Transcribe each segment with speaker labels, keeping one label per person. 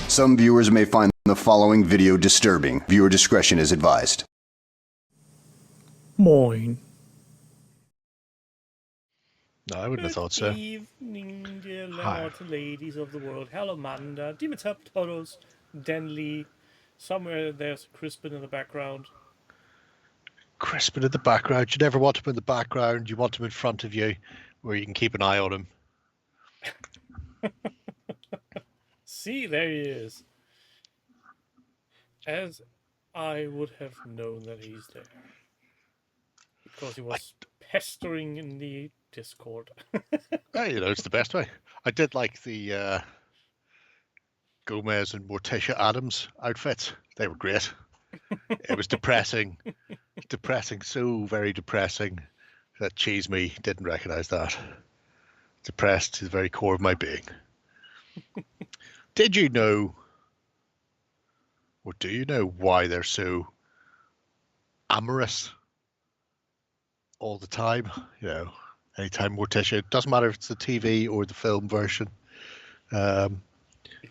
Speaker 1: Some viewers may find the following video disturbing. Viewer discretion is advised.
Speaker 2: Moin.
Speaker 3: No, I wouldn't have thought so.
Speaker 2: Good evening, dear lords and ladies of the world. Hello, Manda. Demons up, Toros, Denley. Somewhere there's Crispin in the background.
Speaker 3: Crispin in the background. You never want him in the background. You want him in front of you, where you can keep an eye on him.
Speaker 2: See, there he is. As I would have known that he's there. Because he was pestering in the Discord.
Speaker 3: Hey, you know, it's the best way. I did like the Gomez and Morticia Adams outfits. They were great. It was depressing. Depressing, so very depressing that Cheese Me didn't recognize that. Depressed to the very core of my being. Did you know, or do you know why they're so amorous all the time? You know, anytime Morticia, it doesn't matter if it's the TV or the film version. You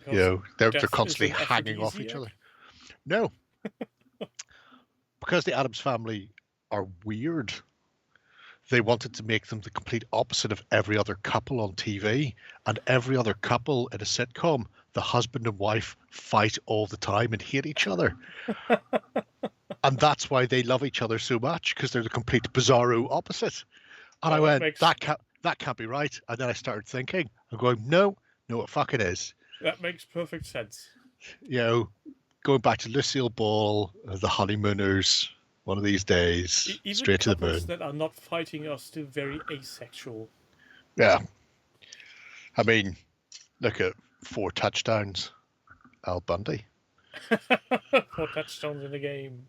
Speaker 3: know, they're constantly hanging off each other. No, because the Addams Family are weird. They wanted to make them the complete opposite of every other couple on TV, and every other couple in a sitcom, the husband and wife fight all the time and hate each other. And that's why they love each other so much, because they're the complete bizarro opposite. And I went, that can't be right. And then I started thinking, I'm going, no, it fucking is.
Speaker 2: That makes perfect sense.
Speaker 3: You know, going back to Lucille Ball, the Honeymooners, one of these days,
Speaker 2: Even
Speaker 3: straight to the moon.
Speaker 2: that are not fighting are still very asexual.
Speaker 3: Yeah. I mean, look at 4 touchdowns, Al Bundy.
Speaker 2: 4 touchdowns in the game.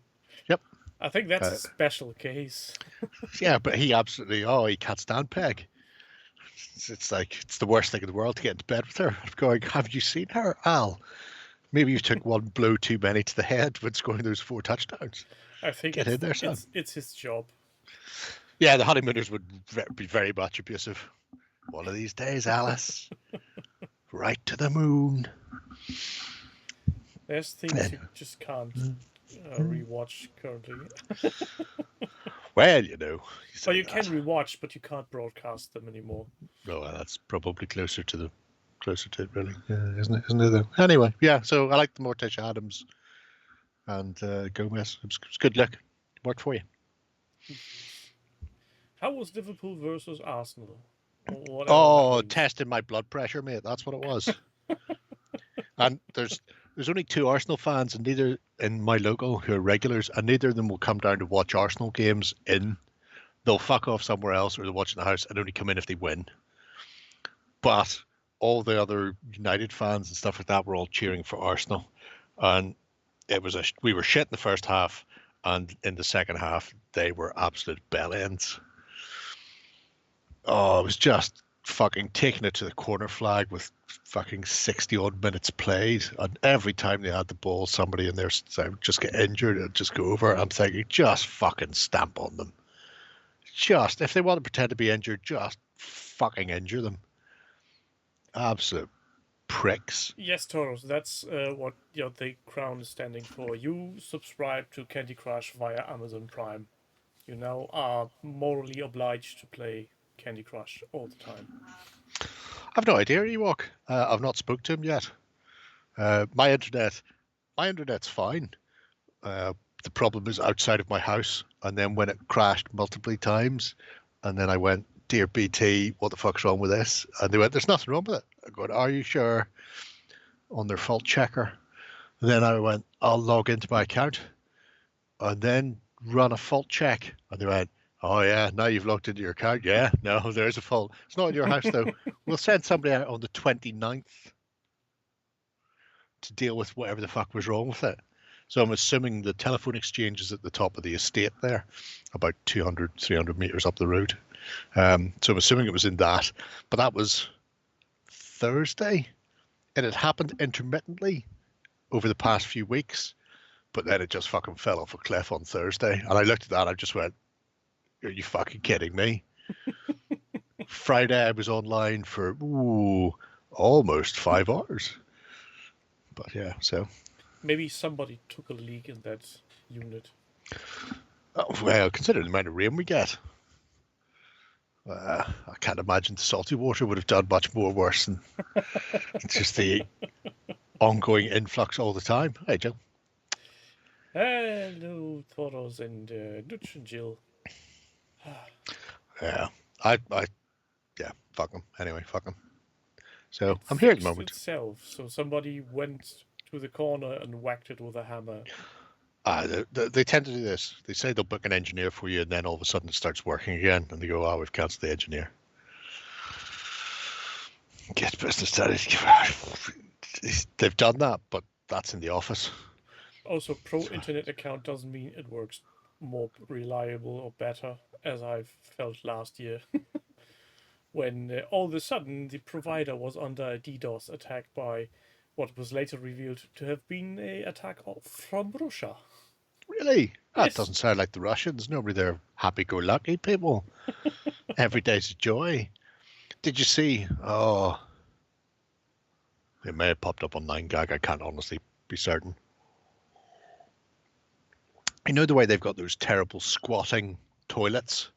Speaker 3: Yep.
Speaker 2: I think that's a special case.
Speaker 3: Yeah, but he can't stand Peg. It's like, it's the worst thing in the world to get into bed with her. I'm going, have you seen her, Al? Maybe you took one blow too many to the head when scoring those 4 touchdowns.
Speaker 2: I think
Speaker 3: Get in there, son.
Speaker 2: It's his job.
Speaker 3: Yeah, the Honeymooners would be very much abusive. One of these days, Alice. Right to the moon.
Speaker 2: There's things you just can't rewatch currently.
Speaker 3: Well, you know.
Speaker 2: Well, you can rewatch, but you can't broadcast them anymore.
Speaker 3: No, that's probably closer to it, really. Yeah, isn't it? Though? Anyway, yeah. So I like the Morticia Adams and Gomez. It was good luck. Worked for you.
Speaker 2: How was Liverpool versus Arsenal?
Speaker 3: Testing my blood pressure, mate. That's what it was. And there's only 2 Arsenal fans, and neither in my local who are regulars, and neither of them will come down to watch Arsenal games in. They'll fuck off somewhere else, or they'll watch in the house and only come in if they win. But all the other United fans and stuff like that were all cheering for Arsenal, and we were shit in the first half, and in the second half they were absolute bell ends. Oh, it was just fucking taking it to the corner flag with fucking 60 odd minutes played, and every time they had the ball, somebody in there would just get injured and just go over. I'm thinking, just fucking stamp on them. Just, if they want to pretend to be injured, just fucking injure them. Absolute pricks.
Speaker 2: Yes, Toros, that's what the crown is standing for. You subscribe to Candy Crush via Amazon Prime. You now are morally obliged to play Candy Crush all the time.
Speaker 3: I've no idea, Ewok. I've not spoke to him yet. My internet's fine. The problem is outside of my house, and then when it crashed multiple times, and then I went, "Dear BT, what the fuck's wrong with this?" And they went, "There's nothing wrong with it." I go, "Are you sure?" On their fault checker. And then I went, "I'll log into my account and then run a fault check." And they went, "Oh yeah, now you've logged into your account. Yeah, no, there's a fault. It's not in your house though. We'll send somebody out on the 29th to deal with whatever the fuck was wrong with it." So I'm assuming the telephone exchange is at the top of the estate there, about 200, 300 meters up the road. So I'm assuming it was in that. But that was Thursday. And it happened intermittently over the past few weeks. But then it just fucking fell off a cliff on Thursday. And I looked at that and I just went, "Are you fucking kidding me?" Friday I was online for almost 5 hours. But yeah, so...
Speaker 2: Maybe somebody took a leak in that unit.
Speaker 3: Oh, well, considering the amount of rain we get, I can't imagine the salty water would have done much more worse than just the ongoing influx all the time. Hey, Jill.
Speaker 2: Hello, Toros and Dutch and Jill.
Speaker 3: Yeah, yeah, fuck them. Anyway, fuck them. So I'm here at the moment.
Speaker 2: Itself, so somebody went to the corner and whacked it with a hammer.
Speaker 3: They tend to do this. They say they'll book an engineer for you, and then all of a sudden it starts working again, and they go, "Oh, we've cancelled the engineer." Get business started. They've done that, but that's in the office.
Speaker 2: Also, pro internet account doesn't mean it works more reliable or better, as I've felt last year. When all of a sudden the provider was under a DDoS attack by what was later revealed to have been an attack from Russia.
Speaker 3: Really? That
Speaker 2: Yes.
Speaker 3: doesn't sound like the Russians. Normally they're happy-go-lucky people. Every day's a joy. Did you see? Oh, it may have popped up on 9gag. I can't honestly be certain. You know the way they've got those terrible squatting toilets?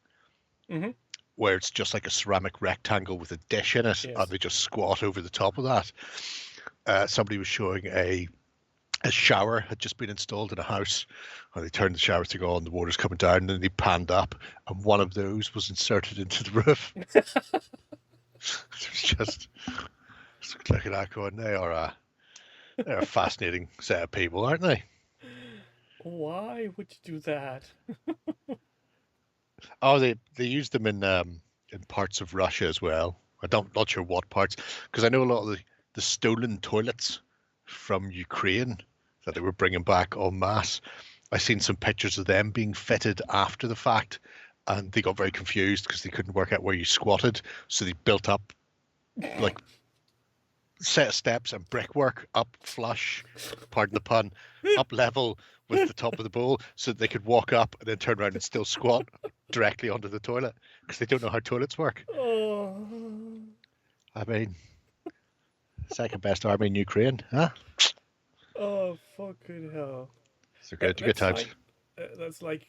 Speaker 2: Mm-hmm.
Speaker 3: Where it's just like a ceramic rectangle with a dish in it,
Speaker 2: Yes.
Speaker 3: and they just squat over the top of that. Somebody was showing a shower had just been installed in a house, and they turned the shower thing on, the water's coming down, and then they panned up, and one of those was inserted into the roof. It was just looking at that going, they're a fascinating set of people, aren't they?
Speaker 2: Why would you do that?
Speaker 3: Oh, they used them in parts of Russia as well. Not sure what parts, because I know a lot of the stolen toilets from Ukraine that they were bringing back en masse. I seen some pictures of them being fitted after the fact, and they got very confused because they couldn't work out where you squatted, so they built up like set of steps and brickwork up flush, pardon the pun, up level with the top of the bowl, so that they could walk up and then turn around and still squat directly onto the toilet because they don't know how toilets work.
Speaker 2: Oh.
Speaker 3: I mean, second best army in Ukraine, huh?
Speaker 2: Oh, fucking hell.
Speaker 3: So good times.
Speaker 2: That's like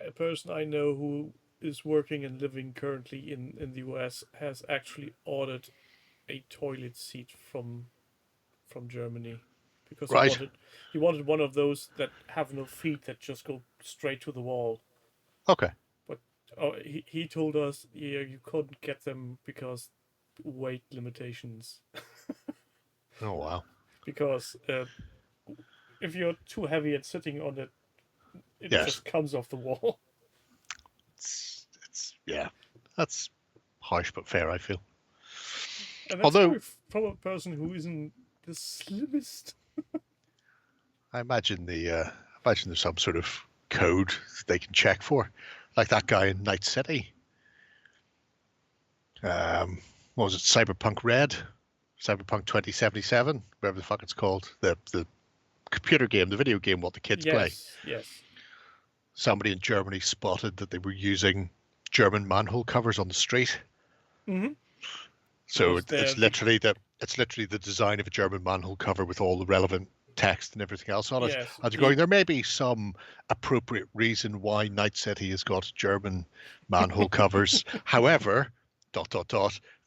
Speaker 2: a person I know who is working and living currently in the US has actually ordered a toilet seat from Germany because
Speaker 3: Right.
Speaker 2: he wanted one of those that have no feet that just go straight to the wall.
Speaker 3: Okay.
Speaker 2: But he told us you couldn't get them because weight limitations.
Speaker 3: Oh wow.
Speaker 2: Because if you're too heavy and sitting on it, it
Speaker 3: Yes.
Speaker 2: just comes off the wall.
Speaker 3: It's yeah. That's harsh but fair, I feel.
Speaker 2: And that's
Speaker 3: Although
Speaker 2: from a person who isn't the slimmest.
Speaker 3: I imagine there's some sort of code that they can check for, like that guy in Night City. What was it? Cyberpunk Red, Cyberpunk 2077, whatever the fuck it's called. The computer game, the video game, what the kids play.
Speaker 2: Yes.
Speaker 3: Somebody in Germany spotted that they were using German manhole covers on the street.
Speaker 2: Mm-hmm.
Speaker 3: So it's literally the design of a German manhole cover with all the relevant text and everything else on it.
Speaker 2: Yes,
Speaker 3: And you're going, there may be some appropriate reason why Night City has got German manhole covers. However, ...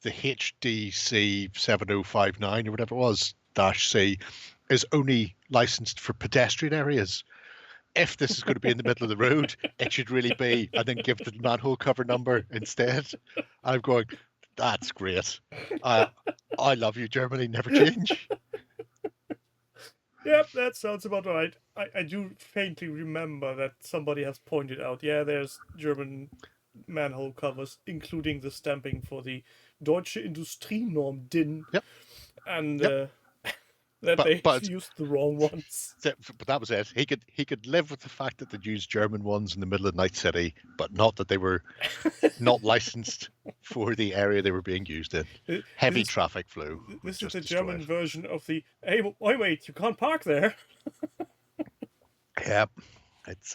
Speaker 3: the HDC 7059 or whatever it was, -C, is only licensed for pedestrian areas. If this is going to be in the middle of the road, it should really be, and then give the manhole cover number instead. I'm going, that's great. I love you, Germany, never change.
Speaker 2: Yep, that sounds about right. I do faintly remember that somebody has pointed out, there's German manhole covers, including the stamping for the Deutsche Industrienorm DIN.
Speaker 3: Yep.
Speaker 2: And
Speaker 3: But
Speaker 2: they used the wrong ones.
Speaker 3: But that was it. He could live with the fact that they'd used German ones in the middle of Night City, but not that they were not licensed for the area they were being used in. Heavy traffic flow.
Speaker 2: This is the German version of the, hey, wait, you can't park there.
Speaker 3: Yep. It's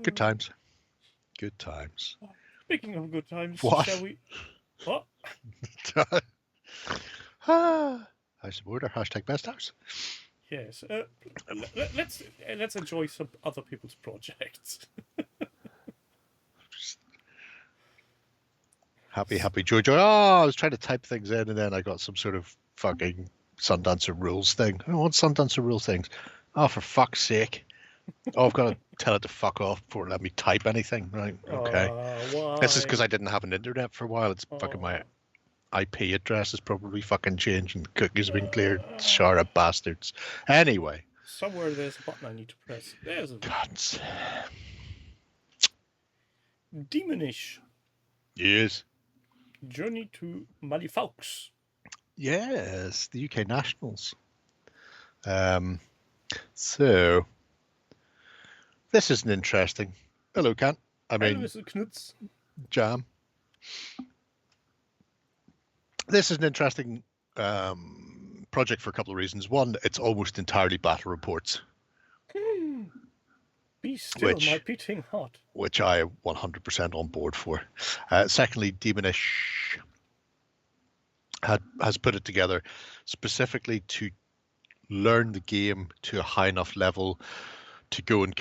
Speaker 3: good times. Good times.
Speaker 2: Speaking of good times,
Speaker 3: what?
Speaker 2: Shall we... What?
Speaker 3: House of Order, #BestHouse.
Speaker 2: Yes. Let's enjoy some other people's projects.
Speaker 3: Happy, joy. Oh, I was trying to type things in, and then I got some sort of fucking Sundancer rules thing. I don't want Sundancer rule things. Oh, for fuck's sake. Oh, I've got to tell it to fuck off before it let me type anything. Right, okay.
Speaker 2: Why?
Speaker 3: This is because I didn't have an internet for a while. It's fucking my IP address is probably fucking changed and cookies have been cleared. Shara bastards. Anyway.
Speaker 2: Somewhere there's a button I need to press. There's a
Speaker 3: Gods.
Speaker 2: Demonish.
Speaker 3: Yes.
Speaker 2: Journey to Malifaux.
Speaker 3: Yes, the UK Nationals. So this is an interesting. Hello, Kant. I mean,
Speaker 2: Mr. Knutz.
Speaker 3: Jam. This is an interesting project for a couple of reasons. One, it's almost entirely battle reports.
Speaker 2: Be still, my beating heart.
Speaker 3: Which I am 100% on board for. Secondly, Demonish has put it together specifically to learn the game to a high enough level to go and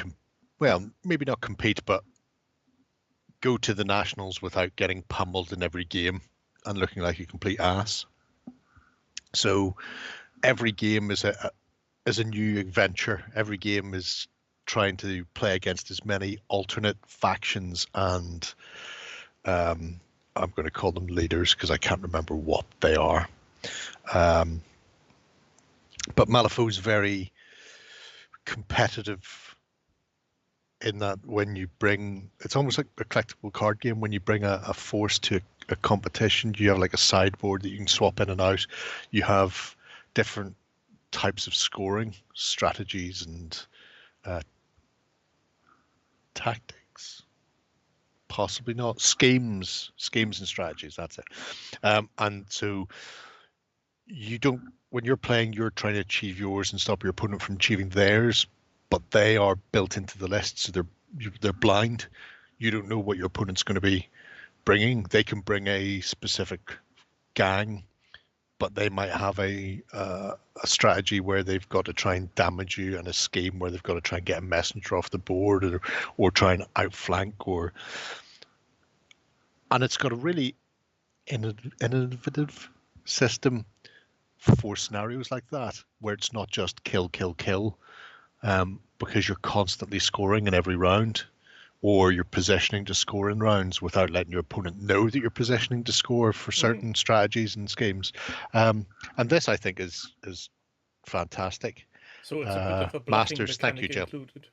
Speaker 3: maybe not compete, but go to the nationals without getting pummeled in every game and looking like a complete ass. So every game is a new adventure. Every game is trying to play against as many alternate factions and I'm going to call them leaders because I can't remember what they are. But Malifaux's very competitive in that when you bring, it's almost like a collectible card game. When you bring a force to a competition, you have like a sideboard that you can swap in and out. You have different types of scoring strategies and tactics, possibly not schemes and strategies. That's it. And so you don't, when you're playing, you're trying to achieve yours and stop your opponent from achieving theirs, but they are built into the list, so they're blind. You don't know what your opponent's going to be bringing. They can bring a specific gang, but they might have a strategy where they've got to try and damage you, and a scheme where they've got to try and get a messenger off the board, or try and outflank, and it's got a really innovative system for scenarios like that, where it's not just kill, because you're constantly scoring in every round, or you're positioning to score in rounds without letting your opponent know that you're positioning to score for certain strategies and schemes. And this, I think, is fantastic.
Speaker 2: So it's a bit of a blocking
Speaker 3: Masters, thank you,
Speaker 2: mechanic
Speaker 3: Jill.
Speaker 2: included.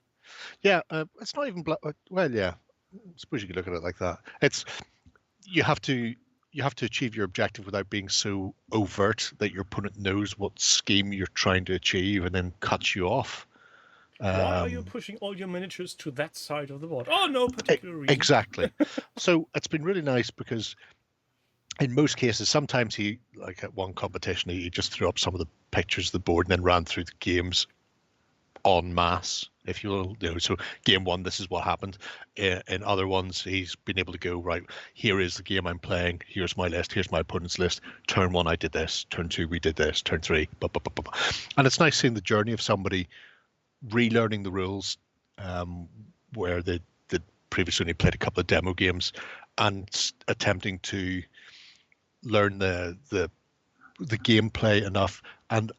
Speaker 3: Yeah, it's not even well, yeah. I suppose you could look at it like that. It's, you have to you have to achieve your objective without being so overt that your opponent knows what scheme you're trying to achieve and then cuts you off.
Speaker 2: Why are you pushing all your miniatures to that side of the board? Oh, no particular reason.
Speaker 3: Exactly. So it's been really nice because in most cases, sometimes he, like at one competition, he just threw up some of the pictures of the board and then ran through the games en masse, if you will. So game one, this is what happened. In other ones, he's been able to go, right, here is the game I'm playing. Here's my list. Here's my opponent's list. Turn one, I did this. Turn two, we did this. Turn three, blah, blah, blah, blah. And it's nice seeing the journey of somebody relearning the rules, where they'd previously only played a couple of demo games and attempting to learn the gameplay enough and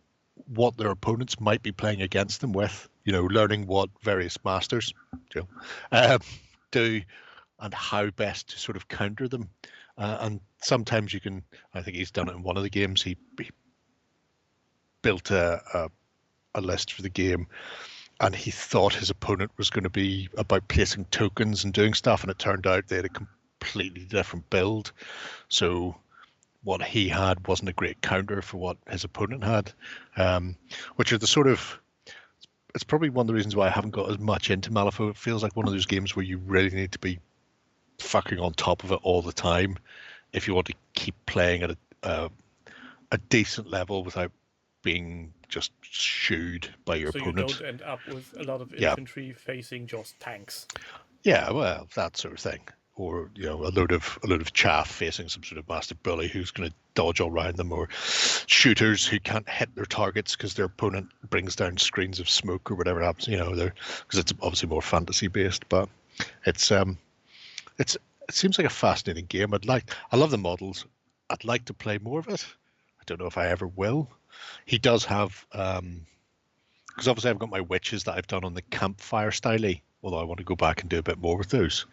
Speaker 3: what their opponents might be playing against them with, learning what various masters do and how best to sort of counter them. And sometimes you can, I think he's done it in one of the games, he built a list for the game and he thought his opponent was going to be about placing tokens and doing stuff, and it turned out they had a completely different build. So what he had wasn't a great counter for what his opponent had, which are the sort of, it's probably one of the reasons why I haven't got as much into Malifaux. It feels like one of those games where you really need to be fucking on top of it all the time if you want to keep playing at a decent level without being just shooed by your opponent.
Speaker 2: So you don't end up with a lot of infantry facing just tanks.
Speaker 3: Yeah, well, that sort of thing. Or a load of chaff facing some sort of master bully who's going to dodge all around them, or shooters who can't hit their targets because their opponent brings down screens of smoke or whatever happens. Because it's obviously more fantasy based, but it seems like a fascinating game. I love the models. I'd like to play more of it. I don't know if I ever will. He does have because obviously I've got my witches that I've done on the campfire style. Although I want to go back and do a bit more with those.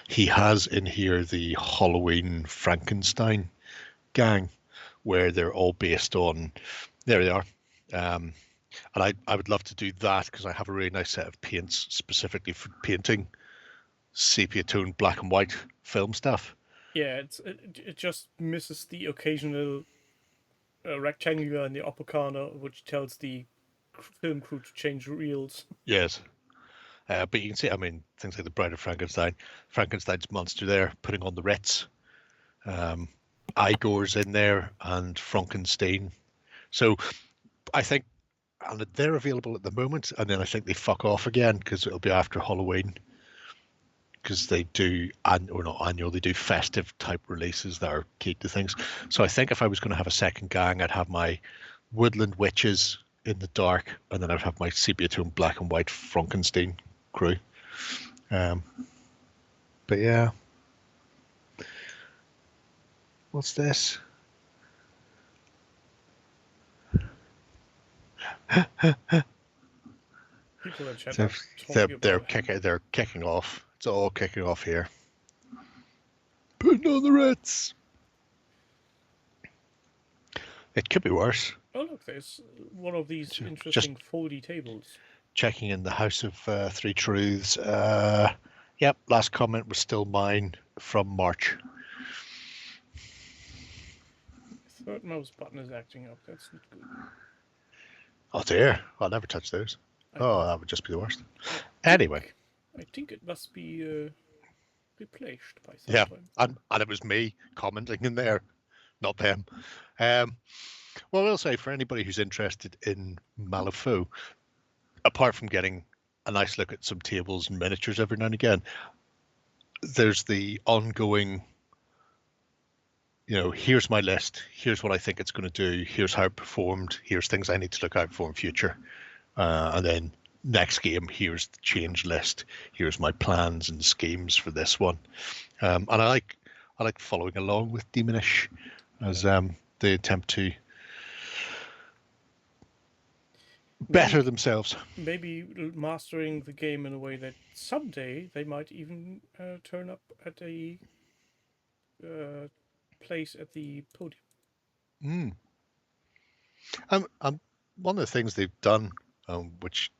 Speaker 3: He has in here the Halloween Frankenstein gang, where they're all based on, there they are. And I would love to do that because I have a really nice set of paints specifically for painting sepia tone black and white film stuff.
Speaker 2: Yeah, it just misses the occasional rectangular in the upper corner, which tells the film crew to change reels.
Speaker 3: Yes. But you can see, things like the Bride of Frankenstein's monster there, putting on the Ritz. Igor's in there and Frankenstein. So I think and they're available at the moment, and then I think they fuck off again because it'll be after Halloween. Because they do, or not annual, they do festive type releases that are key to things. So I think if I was going to have a second gang, I'd have my Woodland Witches in the dark, and then I'd have my sepia tone black and white Frankenstein crew. But yeah, what's this?
Speaker 2: People in chat they're
Speaker 3: kicking off. It's all kicking off here. Putting on the Ritz. It could be worse.
Speaker 2: Oh look, there's one of these interesting foldy tables.
Speaker 3: Checking in the House of Three Truths. Yep, last comment was still mine from March.
Speaker 2: Third mouse button is acting up. That's not good.
Speaker 3: Oh dear, I'll never touch those. That would just be the worst. Anyway.
Speaker 2: I think it must be replaced by someone.
Speaker 3: Yeah, and it was me commenting in there, not them. Well, I'll say for anybody who's interested in Malifaux, apart from getting a nice look at some tables and miniatures every now and again, there's the ongoing, here's my list, here's what I think it's going to do, here's how it performed, here's things I need to look out for in future, and then next game, here's the change list, here's my plans and schemes for this one, and I like following along with Demonish as they attempt to better themselves.
Speaker 2: Maybe mastering the game in a way that someday they might even turn up at a place at the podium.
Speaker 3: One of the things they've done, which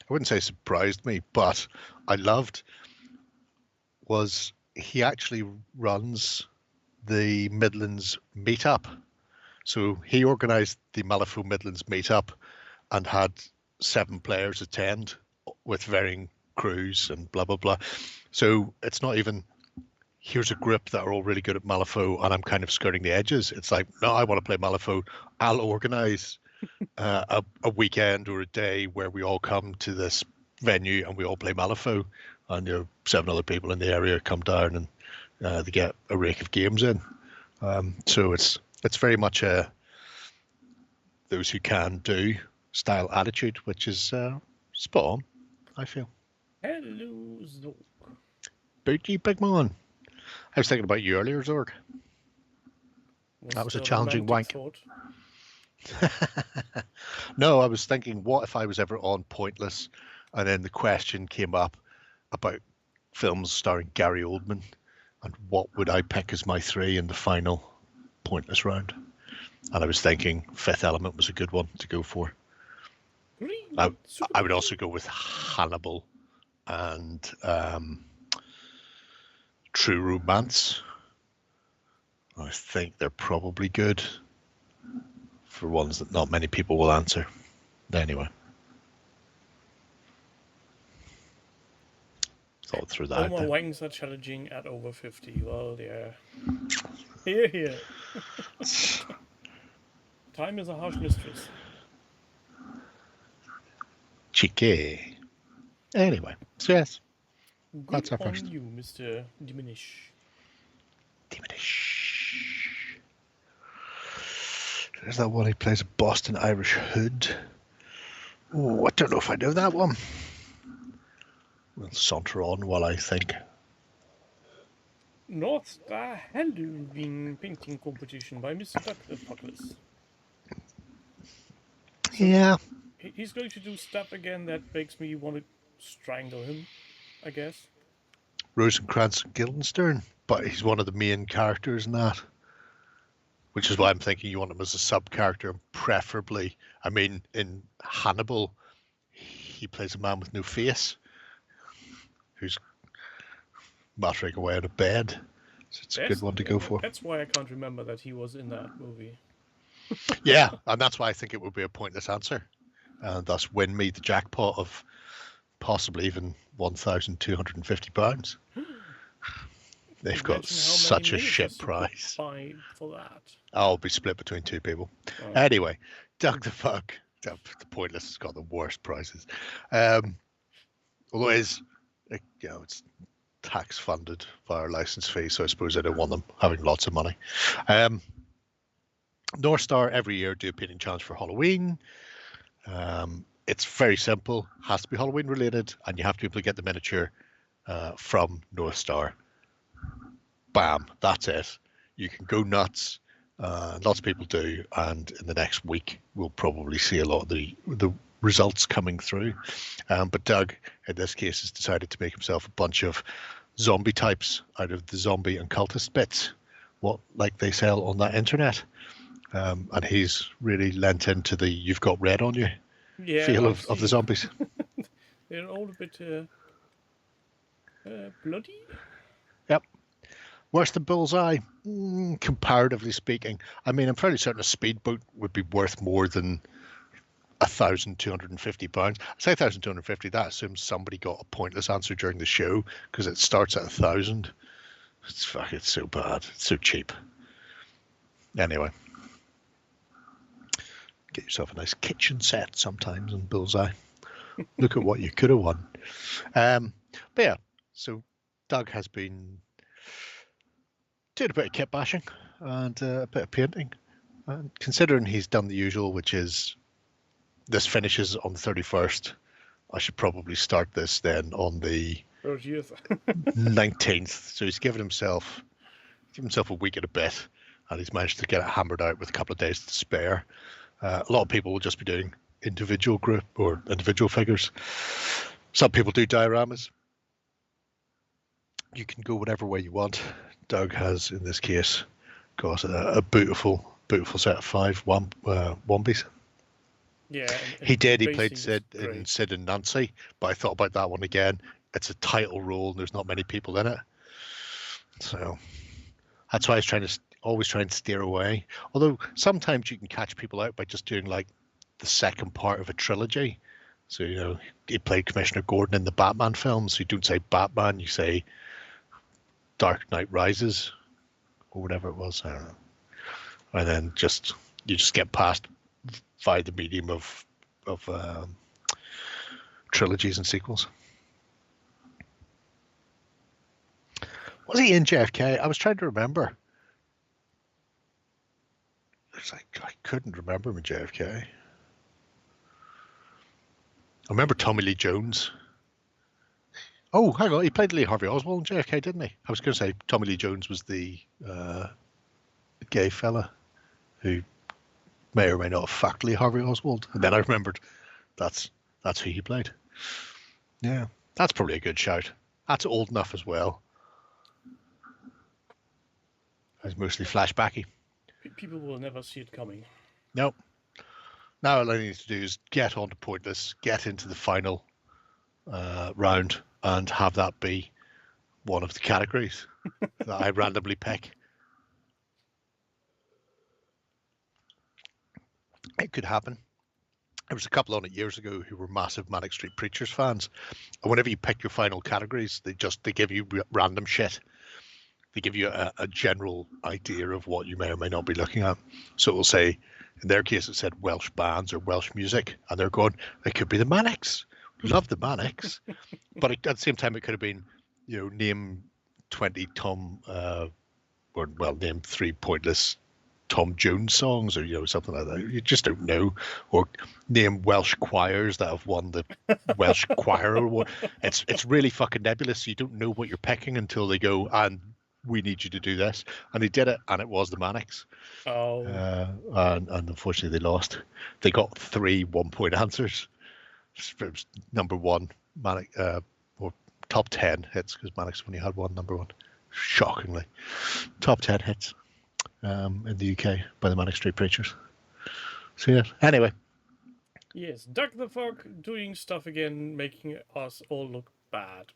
Speaker 3: I wouldn't say surprised me, but I loved, was he actually runs the Midlands meetup. So he organised the Malifaux Midlands meetup and had 7 players attend with varying crews and blah, blah, blah. So it's not even, here's a group that are all really good at Malifaux and I'm kind of skirting the edges. It's like, no, I want to play Malifaux. I'll organise a weekend or a day where we all come to this venue and we all play Malifaux, and 7 other people in the area come down and they get a rake of games in. So it's very much a those who can do style attitude, which is spot on, I feel.
Speaker 2: Hello, Zorg.
Speaker 3: Booty big man. I was thinking about you earlier, Zorg. That was a challenging wank.
Speaker 2: Thought?
Speaker 3: No, I was thinking, what if I was ever on Pointless and then the question came up about films starring Gary Oldman and what would I pick as my 3 in the final Pointless round? And I was thinking Fifth Element was a good one to go for. I would also go with Hannibal and True Romance. I think they're probably good for ones that not many people will answer. Anyway. Thought through that.
Speaker 2: All my wanks are challenging at over 50. Well, yeah. Here. Time is a harsh mistress.
Speaker 3: Cheeky. Anyway, so yes.
Speaker 2: Good
Speaker 3: That's our
Speaker 2: on
Speaker 3: first.
Speaker 2: you, Mr. Diminish.
Speaker 3: There's that one, he plays a Boston Irish hood. Oh, I don't know if I know that one. We'll saunter on while I think.
Speaker 2: North Star Halloween painting competition by Mr. Douglas.
Speaker 3: Yeah.
Speaker 2: He's going to do stuff again that makes me want to strangle him, I guess.
Speaker 3: Rosencrantz and Guildenstern, but he's one of the main characters in that. Which is why I'm thinking you want him as a sub-character, and preferably, I mean, in Hannibal, he plays a man with no face, who's muttering away in a bed. So it's a good one to go for.
Speaker 2: That's why I can't remember that he was in that movie.
Speaker 3: Yeah, and that's why I think it would be a pointless answer. And thus win me the jackpot of possibly even £1,250. They've got such a shit price.
Speaker 2: For that.
Speaker 3: I'll be split between 2 people.
Speaker 2: Oh.
Speaker 3: Anyway, Doug the Fuck. The Pointless has got the worst prices. Although it's tax funded via license fee, so I suppose I don't want them having lots of money. North Star every year do a painting challenge for Halloween. It's very simple, has to be Halloween related, and you have to be able to get the miniature from North Star. Bam, that's it. You can go nuts. Lots of people do, and in the next week we'll probably see a lot of the results coming through. But Doug, in this case, has decided to make himself a bunch of zombie types out of the zombie and cultist bits, like they sell on that internet. And he's really lent into the "you've got red on you" feel of the zombies.
Speaker 2: They're all a bit bloody.
Speaker 3: Yep. Worse than Bullseye, comparatively speaking. I mean, I'm fairly certain a speedboat would be worth more than £1,250. I say £1,250. That assumes somebody got a pointless answer during the show because it starts at 1,000. It's so bad. It's so cheap. Anyway, get yourself a nice kitchen set sometimes in Bullseye. Look at what you could have won. But yeah, so Doug has been doing a bit of kit bashing and a bit of painting. And considering he's done the usual, which is this finishes on the 31st, I should probably start this then on the 19th. So he's given himself a week and a bit, and he's managed to get it hammered out with a couple of days to spare. A lot of people will just be doing individual group or individual figures. Some people do dioramas. You can go whatever way you want. Doug has, in this case, got a beautiful set of 5 Wombies.
Speaker 2: Yeah.
Speaker 3: He played Sid in Sid and Nancy, but I thought about that one again. It's a title role and there's not many people in it. So That's why I was always try and steer away. Although sometimes you can catch people out by just doing like the second part of a trilogy. So, he played Commissioner Gordon in the Batman films. So you don't say Batman, you say Dark Knight Rises or whatever it was. I don't know. And then you just get past via the medium of trilogies and sequels. Was he in JFK? I was trying to remember. It's like I couldn't remember him in JFK. I remember Tommy Lee Jones. Oh, hang on. He played Lee Harvey Oswald in JFK, didn't he? I was going to say Tommy Lee Jones was the gay fella who may or may not have fucked Lee Harvey Oswald. And then I remembered that's who he played. Yeah, that's probably a good shout. That's old enough as well. It's mostly flashbacky.
Speaker 2: People will never see it coming.
Speaker 3: Nope. Now all I need to do is get on to Pointless, get into the final round, and have that be one of the categories that I randomly pick. It could happen. There was a couple on it years ago who were massive Manic Street Preachers fans, and whenever you pick your final categories, they give you random shit. They give you a general idea of what you may or may not be looking at. So it will say, in their case, it said Welsh bands or Welsh music, and they're going, it could be the Manics. Love the Manics, but at the same time, it could have been, name 20 name 3 pointless Tom Jones songs, or something like that. You just don't know. Or name Welsh choirs that have won the Welsh Choir Award. It's really fucking nebulous. You don't know what you're picking until they go, and we need you to do this. And they did it, and it was the Manics.
Speaker 2: Oh.
Speaker 3: And unfortunately, they lost. They got 3 1-point answers. It was number 1 Manic, or top 10 hits, because Manics only had one number 1. Shockingly, top 10 hits in the UK by the Manic Street Preachers. So yeah. Anyway.
Speaker 2: Yes, Doug the Fog doing stuff again, making us all look bad.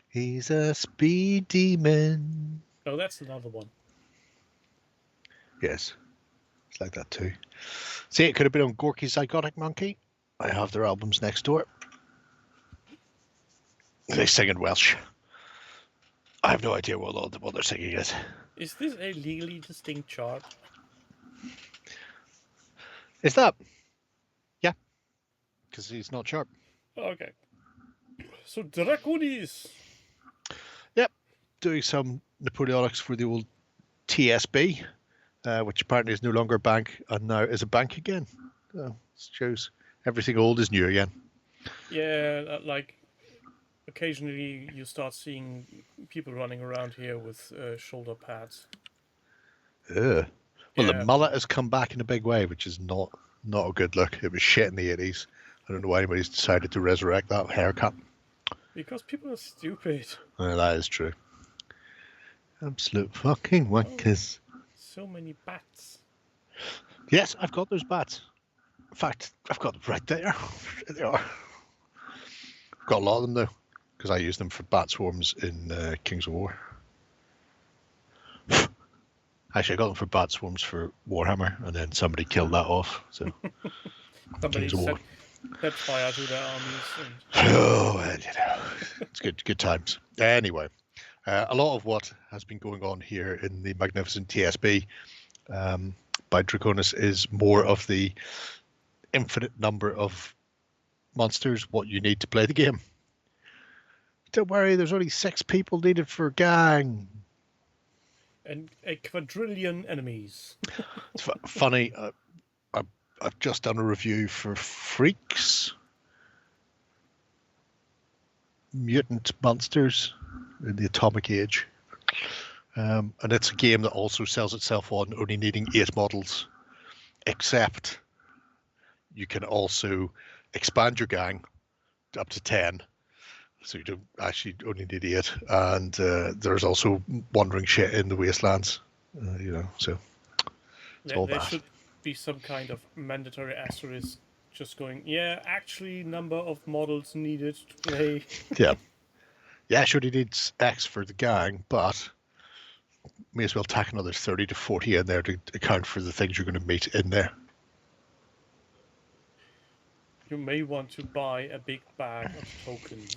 Speaker 3: He's a speed demon.
Speaker 2: Oh, that's another one.
Speaker 3: Yes, it's like that too. See, it could have been on Gorky's Zygotic Monkey. I have their albums next door. They sing in Welsh. I have no idea what they're singing is.
Speaker 2: Is this a legally distinct chart?
Speaker 3: Is that? Yeah. Because he's not sharp.
Speaker 2: Okay. So Draconis.
Speaker 3: Yep. Doing some Napoleonics for the old TSB, which apparently is no longer a bank and now is a bank again. So it shows everything old is new again.
Speaker 2: Yeah, like occasionally you start seeing people running around here with shoulder pads.
Speaker 3: Well,
Speaker 2: Yeah.
Speaker 3: the mullet has come back in a big way, which is not a good look. It was shit in the 80s. I don't know why anybody's decided to resurrect that haircut.
Speaker 2: Because people are stupid.
Speaker 3: That is true. Absolute fucking wankers.
Speaker 2: So many bats.
Speaker 3: Yes, I've got those bats. In fact, I've got them right there. There they are. I've got a lot of them though, because I use them for bat swarms in Kings of War. Actually, I got them for bat swarms for Warhammer, and then somebody killed that off. So
Speaker 2: Somebody
Speaker 3: Kings of War.
Speaker 2: set fire to their armies.
Speaker 3: Oh, well, it's good times. Anyway, a lot of what has been going on here in the magnificent TSB by Draconis is more of the infinite number of monsters, what you need to play the game. Don't worry, there's only 6 people needed for a gang.
Speaker 2: And a quadrillion enemies.
Speaker 3: It's funny, I've just done a review for Freaks. Mutant Monsters in the Atomic Age. And it's a game that also sells itself on only needing 8 models, except you can also expand your gang up to 10. So you don't actually only need 8. And there's also wandering shit in the wastelands, so it's all
Speaker 2: There
Speaker 3: that.
Speaker 2: should be some kind of mandatory asterisk just going, yeah, actually number of models needed to play.
Speaker 3: Yeah, sure, he needs X for the gang, but may as well tack another 30 to 40 in there to account for the things you're going to meet in there.
Speaker 2: You may want to buy a big bag of tokens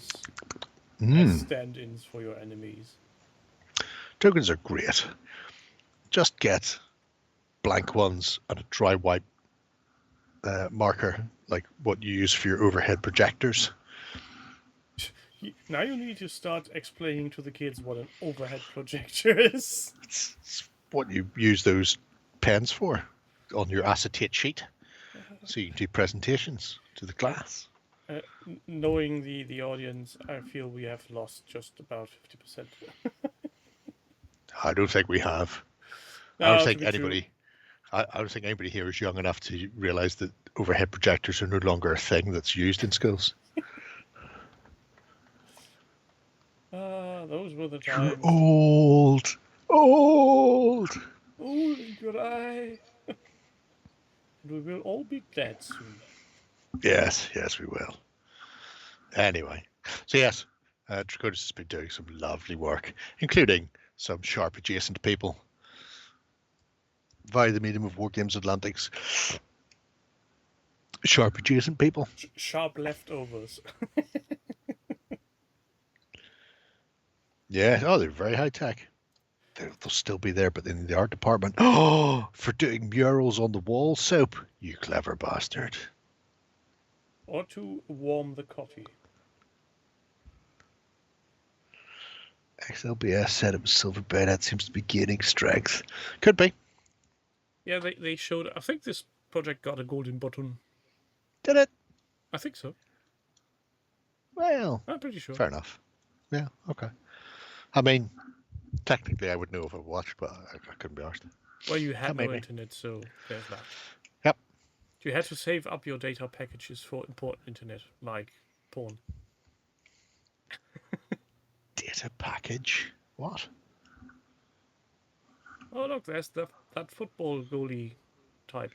Speaker 2: as
Speaker 3: Mm.
Speaker 2: stand-ins for your enemies.
Speaker 3: Tokens are great. Just get blank ones and a dry wipe marker, like what you use for your overhead projectors.
Speaker 2: Now you need to start explaining to the kids what an overhead projector is.
Speaker 3: It's what you use those pens for on your acetate sheet, so you can do presentations to the class.
Speaker 2: Knowing the audience, I feel we have lost just about 50%.
Speaker 3: I don't think we have.
Speaker 2: No,
Speaker 3: I don't
Speaker 2: to
Speaker 3: think
Speaker 2: be
Speaker 3: anybody. I don't think anybody here is young enough to realise that overhead projectors are no longer a thing that's used in schools.
Speaker 2: Those were the
Speaker 3: You're
Speaker 2: times.
Speaker 3: old.
Speaker 2: Old and gray. We will all be dead soon.
Speaker 3: Yes, we will. Anyway, so yes, Draconis has been doing some lovely work, including some sharp adjacent people via the medium of War Games Atlantic's sharp adjacent people.
Speaker 2: Sharp leftovers.
Speaker 3: Yeah, oh, they're very high tech. They'll still be there, but in the art department. Oh, for doing murals on the wall, Soap. You clever bastard.
Speaker 2: Or to warm the coffee.
Speaker 3: XLBS said it was Silver Bayonet seems to be gaining strength. Could be.
Speaker 2: Yeah, they showed. I think this project got a golden button.
Speaker 3: Did it?
Speaker 2: I think so.
Speaker 3: Well,
Speaker 2: I'm pretty sure.
Speaker 3: fair enough. Yeah, okay. I mean, technically I would know if I watched, but I couldn't be arsed.
Speaker 2: Well, you had no
Speaker 3: Maybe.
Speaker 2: internet, so there's that.
Speaker 3: Yep.
Speaker 2: You had to save up your data packages for important internet, like porn.
Speaker 3: Data package? What?
Speaker 2: Oh, look, there's that football goalie type.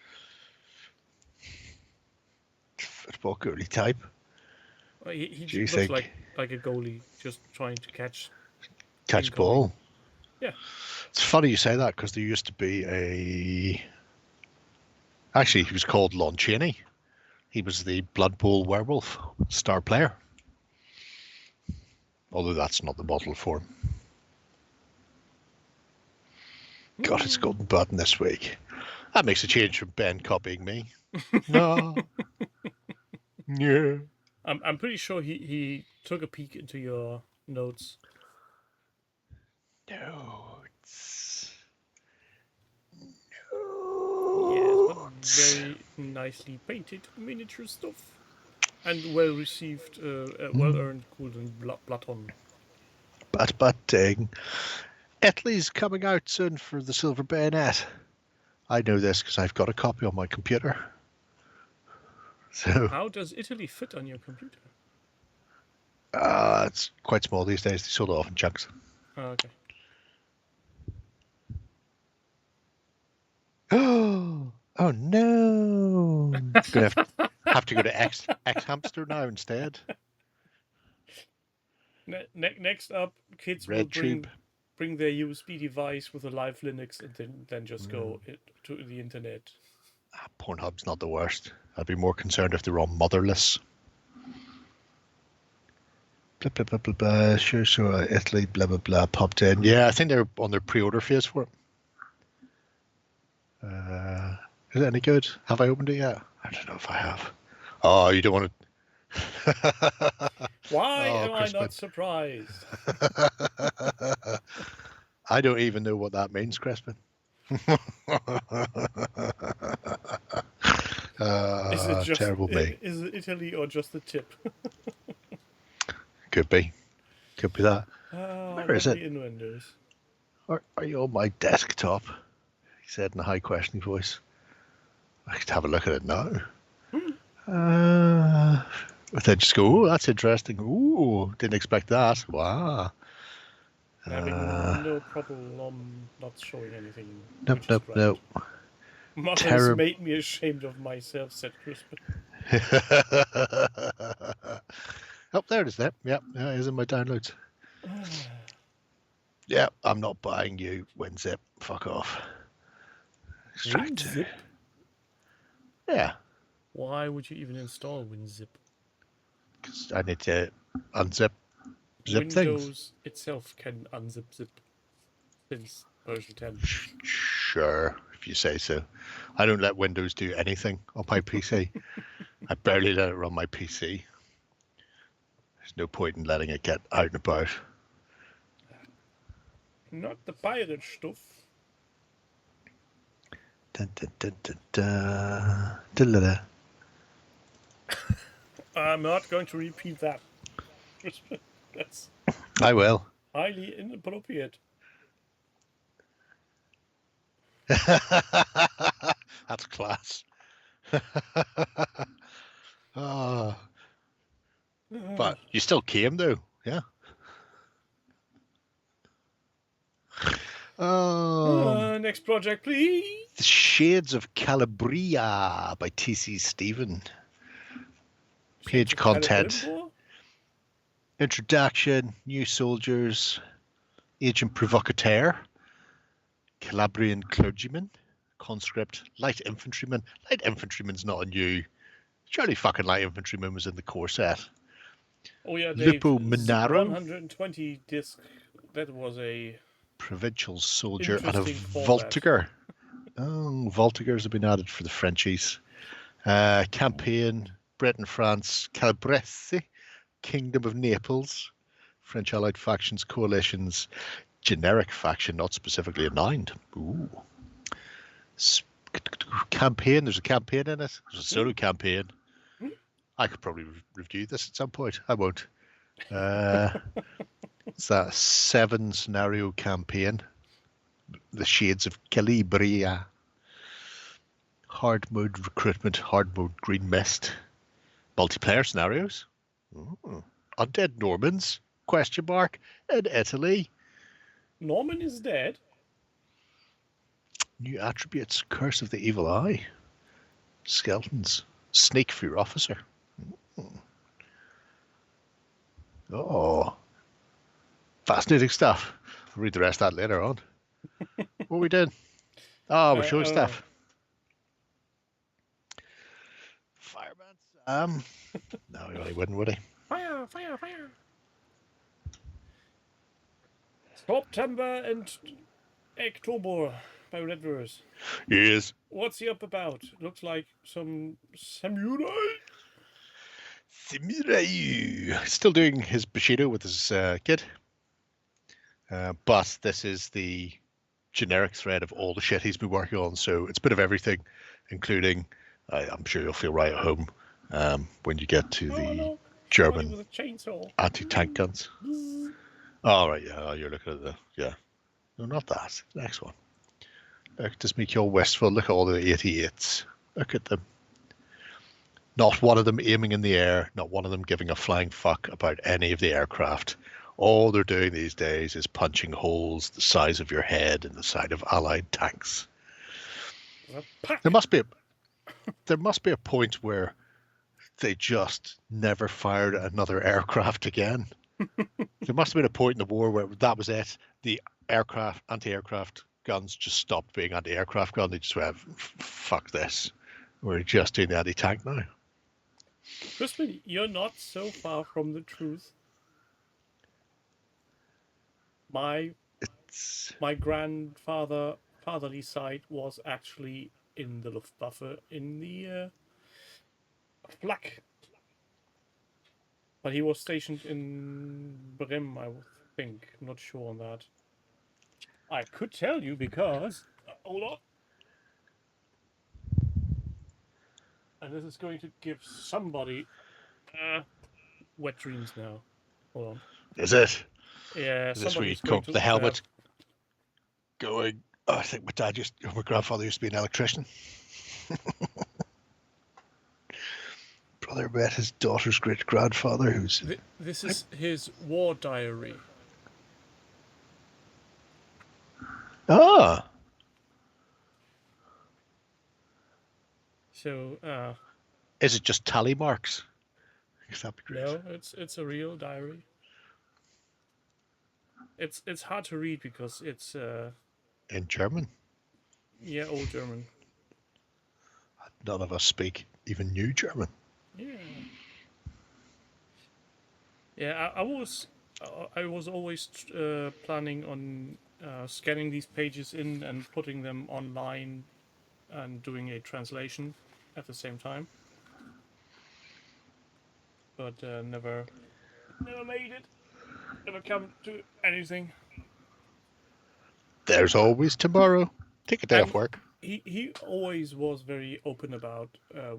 Speaker 3: Football goalie type?
Speaker 2: He
Speaker 3: Do you
Speaker 2: looks
Speaker 3: think-
Speaker 2: like a goalie just trying to catch
Speaker 3: ball?
Speaker 2: Yeah.
Speaker 3: It's funny you say that because there used to be a... Actually, he was called Lon Chaney. He was the Blood Bowl werewolf star player. Although that's not the model for him. Got his golden button this week. That makes a change from Ben copying me. No. Yeah.
Speaker 2: I'm pretty sure he took a peek into your notes.
Speaker 3: Notes.
Speaker 2: Yes, but very nicely painted miniature stuff. And well received, well earned golden button.
Speaker 3: But ding. Italy's coming out soon for the Silver Bayonet. I know this because I've got a copy on my computer. So
Speaker 2: How does Italy fit on your computer?
Speaker 3: it's quite small these days. They sold it off in chunks.
Speaker 2: Oh, okay.
Speaker 3: Oh no! Gonna have to go to X Hamster now instead.
Speaker 2: Next up, kids
Speaker 3: Red
Speaker 2: will bring their USB device with a live Linux and then just go to the internet.
Speaker 3: Pornhub's not the worst. I'd be more concerned if they were on motherless. Blah, blah, blah, blah, blah. Sure. Italy, blah, blah, blah, popped in. Yeah, I think they're on their pre-order phase for it. Is it any good? Have I opened it yet? I don't know if I have. Oh, you don't want to...
Speaker 2: Why am I
Speaker 3: Crispin.
Speaker 2: not surprised?
Speaker 3: I don't even know what that means, Crispin.
Speaker 2: Is it just
Speaker 3: terrible me.
Speaker 2: Is it Italy or just the tip?
Speaker 3: Could be that. Where is it?
Speaker 2: Innuendos.
Speaker 3: Are you on my desktop? He said in a high questioning voice. I could have a look at it now. But then just go, oh, that's interesting. Ooh, didn't expect that. Wow.
Speaker 2: Having no problem not showing anything.
Speaker 3: Nope.
Speaker 2: Mother's made me ashamed of myself, said Crispin.
Speaker 3: Oh, there it is there. Yep, it is in my downloads. Yeah, I'm not buying you WinZip. Fuck off. Extract.
Speaker 2: WinZip?
Speaker 3: Yeah,
Speaker 2: Why would you even install WinZip?
Speaker 3: because I need to unzip zip things.
Speaker 2: Windows itself can unzip zip since version 10.
Speaker 3: Sure, if you say so. I don't let Windows do anything on my PC. I barely let it run my PC. There's no point in letting it get out and about.
Speaker 2: Not the pirate stuff.
Speaker 3: Dun, dun, dun, dun, dun. Da-la-la.
Speaker 2: I'm not going to repeat that. That's
Speaker 3: I will.
Speaker 2: highly inappropriate.
Speaker 3: That's class. Ah, but you still came though, yeah.
Speaker 2: Next project, please.
Speaker 3: The Shades of Calabria by T.C. Stephen. Page content.
Speaker 2: Celebrimbor?
Speaker 3: Introduction, new soldiers, agent provocateur, Calabrian clergyman, conscript, light infantryman. Light infantryman's not a new. Surely fucking light infantryman was in the core set.
Speaker 2: Oh yeah, Dave.
Speaker 3: Lupo Minaro,
Speaker 2: 120 disc. That was a
Speaker 3: provincial soldier, and a
Speaker 2: interesting format.
Speaker 3: Voltiger. Oh, Voltigers have been added for the Frenchies. Campaign, Britain, France, Calabrese, Kingdom of Naples, French Allied factions, coalitions, generic faction, not specifically aligned. Ooh. Campaign, there's a campaign in it. There's a solo campaign. I could probably review this at some point. I won't. It's that 7 scenario campaign. The Shades of Calabria. Hard mode recruitment, hard mode green mist. Multiplayer scenarios. Ooh. Undead Normans? Question mark. In Italy.
Speaker 2: Norman is dead.
Speaker 3: New attributes. Curse of the Evil Eye. Skeletons. Snake Fear Officer. Oh. Fascinating stuff. I'll read the rest of that later on. What are we doing? Oh, we're showing stuff. Fireman no, he wouldn't, would he?
Speaker 2: Fire, fire, fire. September and October by Redverse.
Speaker 3: Yes.
Speaker 2: What's he up about? Looks like some samurai.
Speaker 3: Samurai. Still doing his Bushido with his kid. But this is the generic thread of all the shit he's been working on. So it's a bit of everything, including, I'm sure you'll feel right at home when you get to the German
Speaker 2: with a chainsaw.
Speaker 3: Anti-tank guns. Oh, right, yeah, you're looking at yeah. No, not that. Next one. Look, just make you all wistful. Look at all the 88s. Look at them. Not one of them aiming in the air, not one of them giving a flying fuck about any of the aircraft. All they're doing these days is punching holes the size of your head in the side of Allied tanks. There must be a point where they just never fired another aircraft again. There must have been a point in the war where that was it. The anti-aircraft guns just stopped being anti-aircraft guns. They just went, fuck this. We're just doing the anti-tank now.
Speaker 2: Crispin, you're not so far from the truth. My fatherly side was actually in the Luftwaffe in the flak. But he was stationed in Bremen, I think. I'm not sure on that. I could tell you because... hold on. And this is going to give somebody wet dreams now. Hold on.
Speaker 3: Is it?
Speaker 2: Yeah,
Speaker 3: Is this where you
Speaker 2: going
Speaker 3: come the helmet going, oh, I think my grandfather used to be an electrician. Brother met his daughter's great-grandfather who's...
Speaker 2: This is his war diary.
Speaker 3: Ah!
Speaker 2: So,
Speaker 3: is it just tally marks? That'd be great.
Speaker 2: No, it's a real diary. It's hard to read because it's
Speaker 3: In German.
Speaker 2: old German.
Speaker 3: None of us speak even New German.
Speaker 2: Yeah. Yeah, I was always planning on scanning these pages in and putting them online and doing a translation at the same time, but never made it. Never come to anything.
Speaker 3: There's always tomorrow. Take a day off
Speaker 2: And
Speaker 3: work.
Speaker 2: he always was very open about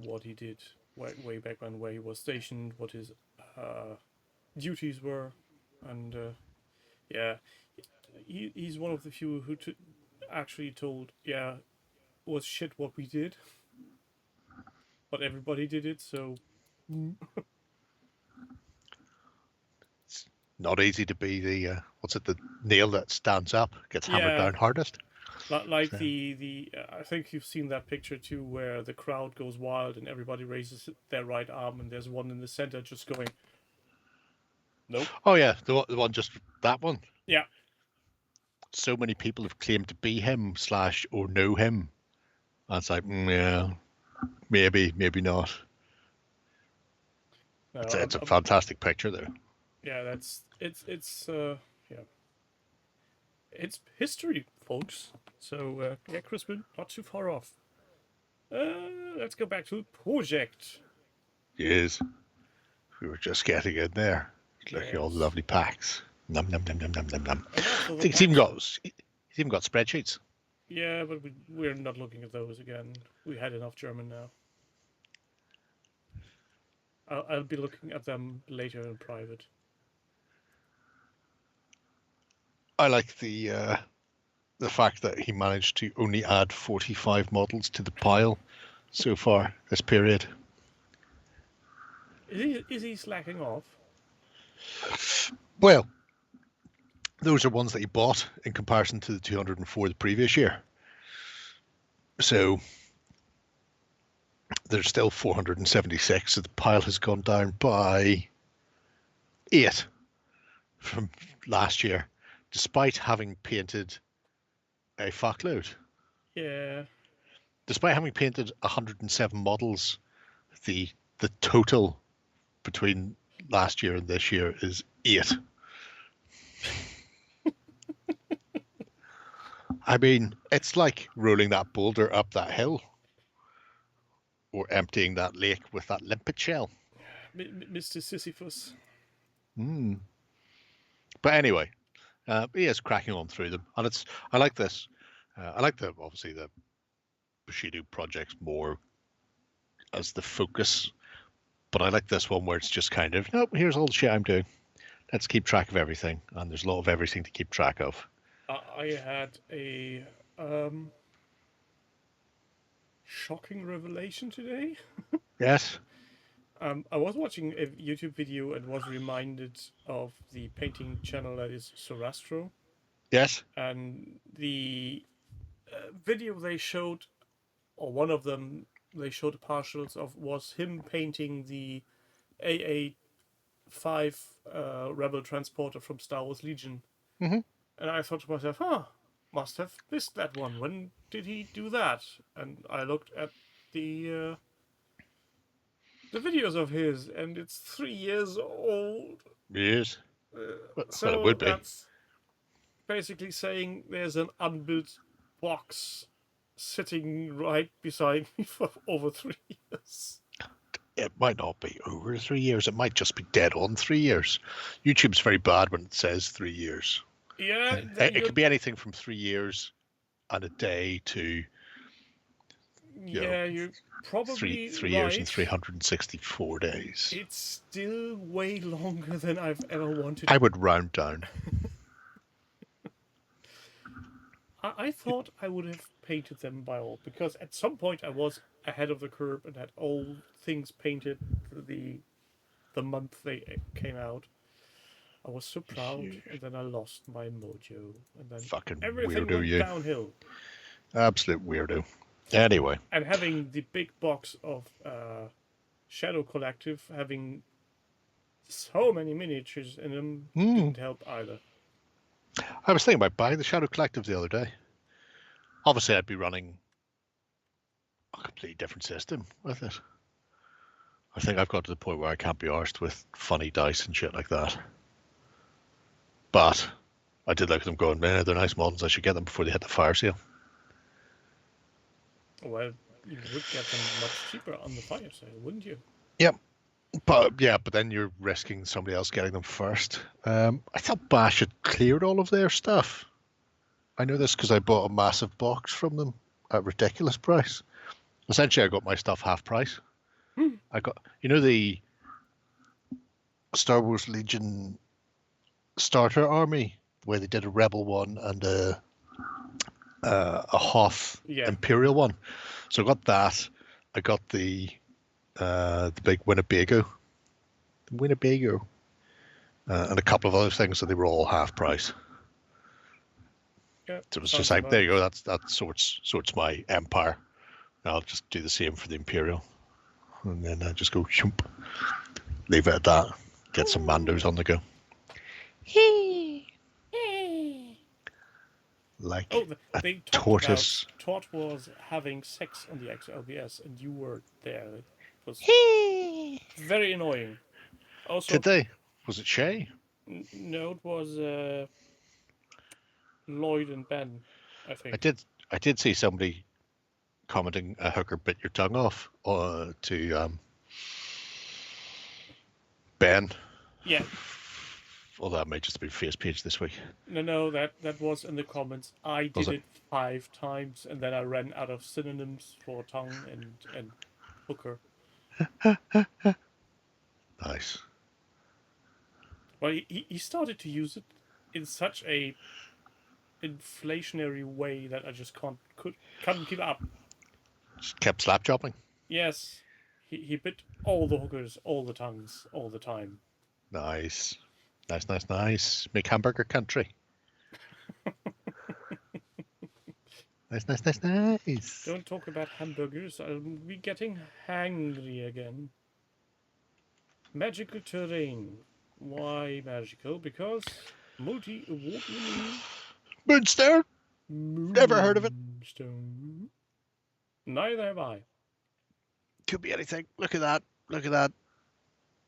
Speaker 2: what he did way back when, where he was stationed, what his duties were, and yeah, he's one of the few who actually told, yeah, it was shit what we did, but everybody did it, so
Speaker 3: It's not easy to be the the nail that stands up, gets hammered
Speaker 2: yeah.
Speaker 3: down hardest.
Speaker 2: Like
Speaker 3: So,
Speaker 2: the I think you've seen that picture too, where the crowd goes wild and everybody raises their right arm, and there's one in the center just going, nope.
Speaker 3: oh yeah, the one just that one.
Speaker 2: Yeah.
Speaker 3: So many people have claimed to be him / or know him. And it's like, yeah, maybe not.
Speaker 2: No,
Speaker 3: It's a fantastic picture though.
Speaker 2: yeah, that's it's yeah, it's history, folks. So yeah, Crispin, not too far off. Let's go back to the project.
Speaker 3: Yes, we were just getting in there. Look at all the
Speaker 2: Yes,
Speaker 3: lovely packs. Num num num num num num num.
Speaker 2: enough
Speaker 3: I
Speaker 2: of the
Speaker 3: think
Speaker 2: packs.
Speaker 3: he's even got spreadsheets.
Speaker 2: Yeah, but we're not looking at those again. We had enough German now. I'll be looking at them later in private.
Speaker 3: I like the fact that he managed to only add 45 models to the pile so far this period.
Speaker 2: Is he slacking off?
Speaker 3: Well, those are ones that he bought in comparison to the 204 the previous year. So there's still 476. So the pile has gone down by 8 from last year, despite having painted a fuckload.
Speaker 2: Yeah.
Speaker 3: Despite having painted 107 models, the total between last year and this year is 8. I mean, it's like rolling that boulder up that hill or emptying that lake with that limpet shell.
Speaker 2: Mr. Sisyphus.
Speaker 3: Mm. But anyway, he is cracking on through them, and I like this. I like obviously the Bushido projects more as the focus, but I like this one where it's just kind of, nope, here's all the shit I'm doing. Let's keep track of everything, and there's a lot of everything to keep track of.
Speaker 2: I had a shocking revelation today.
Speaker 3: Yes.
Speaker 2: I was watching a YouTube video and was reminded of the painting channel that is Sorastro,
Speaker 3: Yes.
Speaker 2: and the video they showed, or one of them they showed partials of, was him painting the AA5 Rebel transporter from Star Wars Legion.
Speaker 3: Mm-hmm.
Speaker 2: And I thought to myself, must have missed that one. When did he do that? And I looked at the videos of his, and it's 3 years old.
Speaker 3: Yes. Well, it
Speaker 2: So
Speaker 3: would be.
Speaker 2: that's basically saying there's an unbuilt box sitting right beside me for over 3 years.
Speaker 3: It might not be over 3 years. It might just be dead on 3 years. YouTube's very bad when it says 3 years.
Speaker 2: Yeah,
Speaker 3: It could be anything from 3 years and a day to
Speaker 2: you're probably
Speaker 3: three
Speaker 2: right.
Speaker 3: years and 364 days.
Speaker 2: It's still way longer than I've ever wanted.
Speaker 3: I would round down.
Speaker 2: I thought I would have painted them by all, because at some point I was ahead of the curve and had all things painted the month they came out. I was so proud, and then I lost my mojo, and then
Speaker 3: Fucking
Speaker 2: everything
Speaker 3: weirdo,
Speaker 2: went
Speaker 3: you.
Speaker 2: downhill.
Speaker 3: Absolute weirdo. Anyway.
Speaker 2: And having the big box of Shadow Collective, having so many miniatures in them, didn't help either.
Speaker 3: I was thinking about buying the Shadow Collective the other day. Obviously, I'd be running a completely different system with it. I think I've got to the point where I can't be arsed with funny dice and shit like that. But I did look at them going, man, they're nice models. I should get them before they hit the fire sale.
Speaker 2: Well, you would get them much cheaper on the fire sale, wouldn't you?
Speaker 3: Yep. But then you're risking somebody else getting them first. I thought Bash had cleared all of their stuff. I know this because I bought a massive box from them at a ridiculous price. Essentially, I got my stuff half price. I got, the Star Wars Legion starter army, where they did a Rebel one and a Hoth Imperial one. So I got that. I got the big Winnebago, and a couple of other things, so they were all half price.
Speaker 2: Yeah,
Speaker 3: so it was just like, there you go. That sorts my empire. I'll just do the same for the Imperial, and then I just go shoomp, leave it at that. Get some Mandos on the go. Like
Speaker 2: they
Speaker 3: a tortoise.
Speaker 2: Todd was having sex on the XLBS, and you were there. It was very annoying. Also,
Speaker 3: did they? Was it Shay?
Speaker 2: No, it was Lloyd and Ben, I think.
Speaker 3: I did see somebody commenting a hooker bit your tongue off to Ben.
Speaker 2: Yeah.
Speaker 3: Well, that may just be face page this week.
Speaker 2: No, that was in the comments. I did it 5 times, and then I ran out of synonyms for tongue and hooker.
Speaker 3: Nice.
Speaker 2: Well, he started to use it in such a inflationary way that I just couldn't keep up.
Speaker 3: Just kept slap chopping.
Speaker 2: Yes, he bit all the hookers, all the tongues, all the time.
Speaker 3: Nice. Make hamburger country. Nice.
Speaker 2: Don't talk about hamburgers. I'll be getting hangry again. Magical terrain. Why magical? Because multi-award-winning
Speaker 3: Moonstone. Never heard of it.
Speaker 2: Moonstone. Neither have I.
Speaker 3: Could be anything. Look at that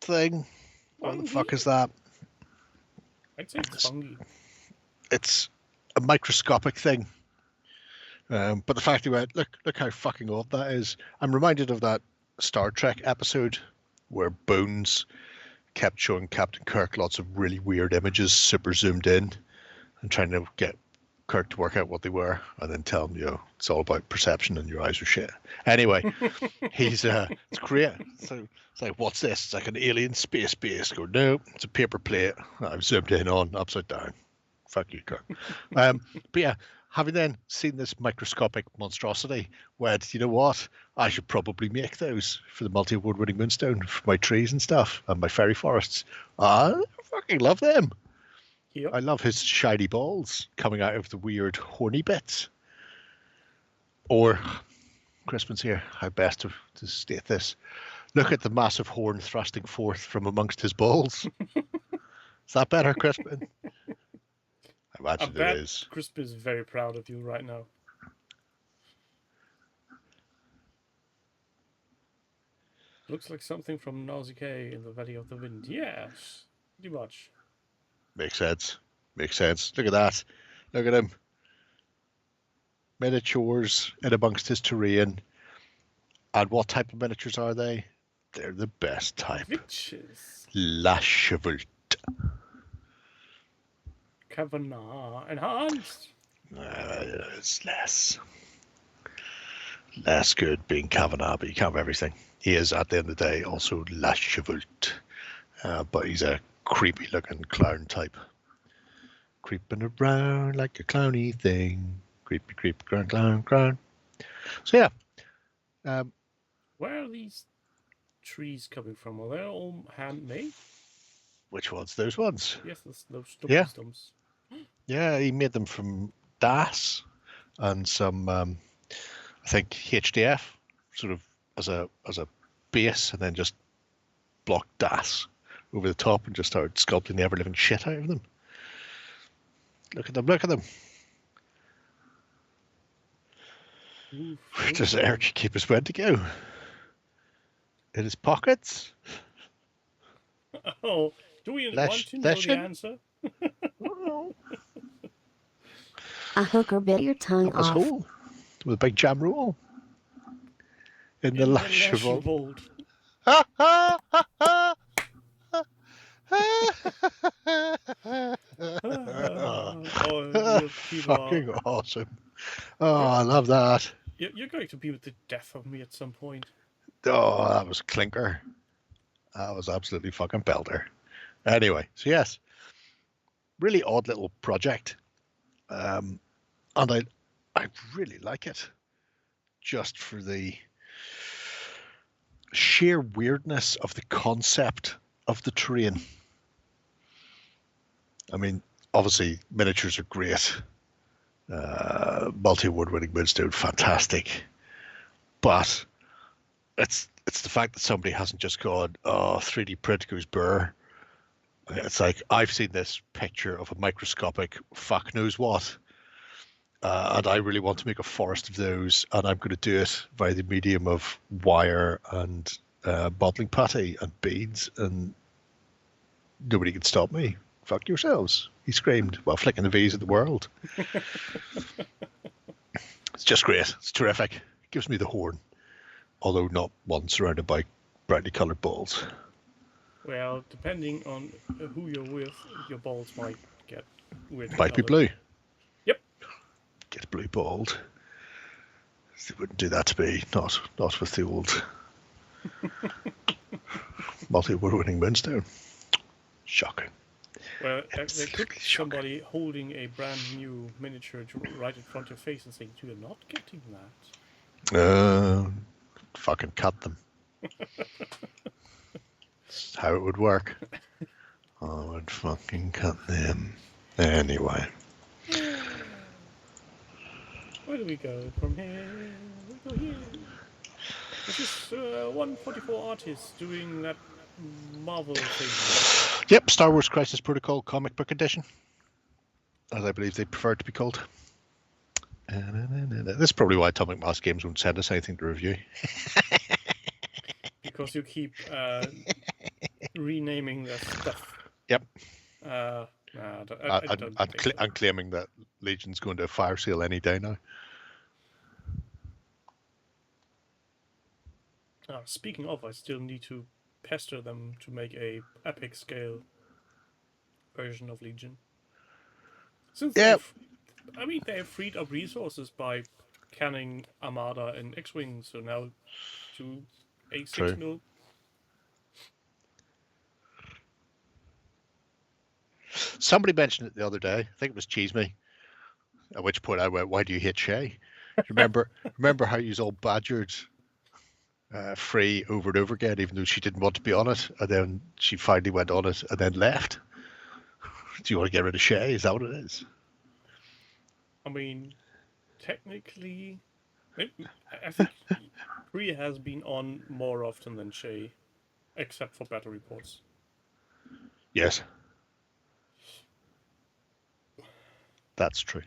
Speaker 3: thing. What the fuck is that?
Speaker 2: I'd say it's fungi.
Speaker 3: It's a microscopic thing. But the fact you went, look how fucking old that is. I'm reminded of that Star Trek episode where Bones kept showing Captain Kirk lots of really weird images, super zoomed in, and trying to get Kirk to work out what they were, and then tell him, it's all about perception and your eyes are shit. Anyway, it's great. So it's like, what's this? It's like an alien space base. Go, no, it's a paper plate. I've zoomed in on upside down. Fuck you, Kirk. But yeah, having then seen this microscopic monstrosity, went, you know what? I should probably make those for the multi-award-winning Moonstone for my trees and stuff and my fairy forests. I fucking love them.
Speaker 2: Yep.
Speaker 3: I love his shiny balls coming out of the weird horny bits. Or, Crispin's here, how best to state this. Look at the massive horn thrusting forth from amongst his balls. Is that better, Crispin? I imagine it is.
Speaker 2: Crispin is very proud of you right now. Looks like something from Nausicaa in the Valley of the Wind. Yes, pretty much.
Speaker 3: Makes sense. Look at that. Look at him. Miniatures in amongst his terrain. And what type of miniatures are they? They're the best type.
Speaker 2: Witches.
Speaker 3: La Chevalt.
Speaker 2: Kavanagh enhanced.
Speaker 3: It's less good being Kavanagh, but you can't have everything. He is, at the end of the day, also La Chevalt. But he's a creepy looking clown type. Creeping around like a clowny thing. Creepy, clown. So yeah.
Speaker 2: Where are these trees coming from? Are they all handmade?
Speaker 3: Which ones? Those ones?
Speaker 2: Yes, those stumps.
Speaker 3: Yeah, he made them from DAS and some, I think, HDF, sort of as a base, and then just blocked DAS over the top and just started sculpting the ever-living shit out of them. Look at them, look at them.
Speaker 2: Oof,
Speaker 3: Where
Speaker 2: oof,
Speaker 3: does
Speaker 2: oof.
Speaker 3: Eric keep his when to go? In his pockets?
Speaker 2: Oh, do we want to know the
Speaker 3: Lesham?
Speaker 2: answer?
Speaker 3: Oh,
Speaker 4: A hooker bit your tongue
Speaker 3: up his
Speaker 4: off.
Speaker 3: hole with a big jam roll. In the
Speaker 2: In the
Speaker 3: lash of all.
Speaker 2: Lashvold.
Speaker 3: Ha ha ha ha!
Speaker 2: Oh, people are.
Speaker 3: Fucking awesome. Oh, I love that.
Speaker 2: You're going to be with the death of me at some point.
Speaker 3: Oh, that was clinker. That was absolutely fucking belter. Anyway, so yes, really odd little project. And I really like it. Just for the sheer weirdness of the concept of the terrain. I mean, obviously, miniatures are great. Multi-award-winning Moonstone, fantastic. But it's the fact that somebody hasn't just gone, oh, 3D print goes burr. It's like, I've seen this picture of a microscopic fuck knows what. And I really want to make a forest of those, and I'm going to do it by the medium of wire and bottling putty and beads, and nobody can stop me. Fuck yourselves, he screamed while flicking the V's at the world. It's just great. It's terrific. It gives me the horn, although not one surrounded by brightly coloured balls.
Speaker 2: Well, depending on who you're with, your balls might get weird.
Speaker 3: Might be
Speaker 2: colored.
Speaker 3: blue.
Speaker 2: Yep.
Speaker 3: Get blue balled. They wouldn't do that to me. Not with the old multi-award-winning Moonstone. Shocking.
Speaker 2: Well, there
Speaker 3: Absolutely
Speaker 2: could be
Speaker 3: shocking.
Speaker 2: somebody holding a brand new miniature right in front of your face and saying, "You're not getting that."
Speaker 3: Fucking cut them. That's how it would work. I would fucking cut them. Anyway.
Speaker 2: Where do we go from here? We go here. This is 144 artists doing that Marvel thing.
Speaker 3: Yep, Star Wars Crisis Protocol comic book edition, as I believe they prefer it to be called. This is probably why Atomic Mass Games won't send us anything to review.
Speaker 2: Because you keep renaming their stuff.
Speaker 3: Yep.
Speaker 2: I don't think so.
Speaker 3: I'm claiming that Legion's going to a fire sale any day now.
Speaker 2: Speaking of, I still need to pester them to make a epic scale version of Legion. Since
Speaker 3: Yep.
Speaker 2: they have freed up resources by canning Armada and X-Wing, so now to a 6 mil.
Speaker 3: Somebody mentioned it the other day. I think it was Cheese Me. At which point I went, "Why do you hate Shay?" Remember how you all badgered Free over and over again, even though she didn't want to be on it, and then she finally went on it and then left. Do you want to get rid of Shay? Is that what it is?
Speaker 2: I mean, technically, I think Free has been on more often than Shay, except for battle reports.
Speaker 3: Yes. That's true.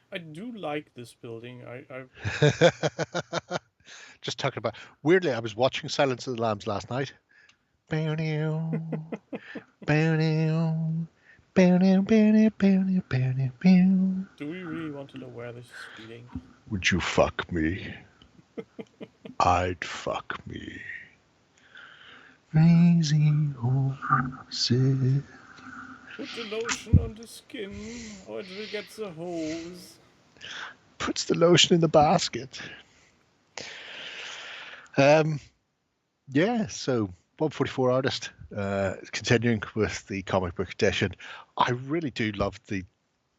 Speaker 2: I do like this building. I
Speaker 3: Just talking about. Weirdly, I was watching Silence of the Lambs last night. Do
Speaker 2: we really want to know where this is leading?
Speaker 3: Would you fuck me? I'd fuck me. Crazy horses.
Speaker 2: Put the lotion on the skin, or it will get the hose.
Speaker 3: Puts the lotion in the basket. Yeah, so 144 artist, continuing with the comic book edition. I really do love the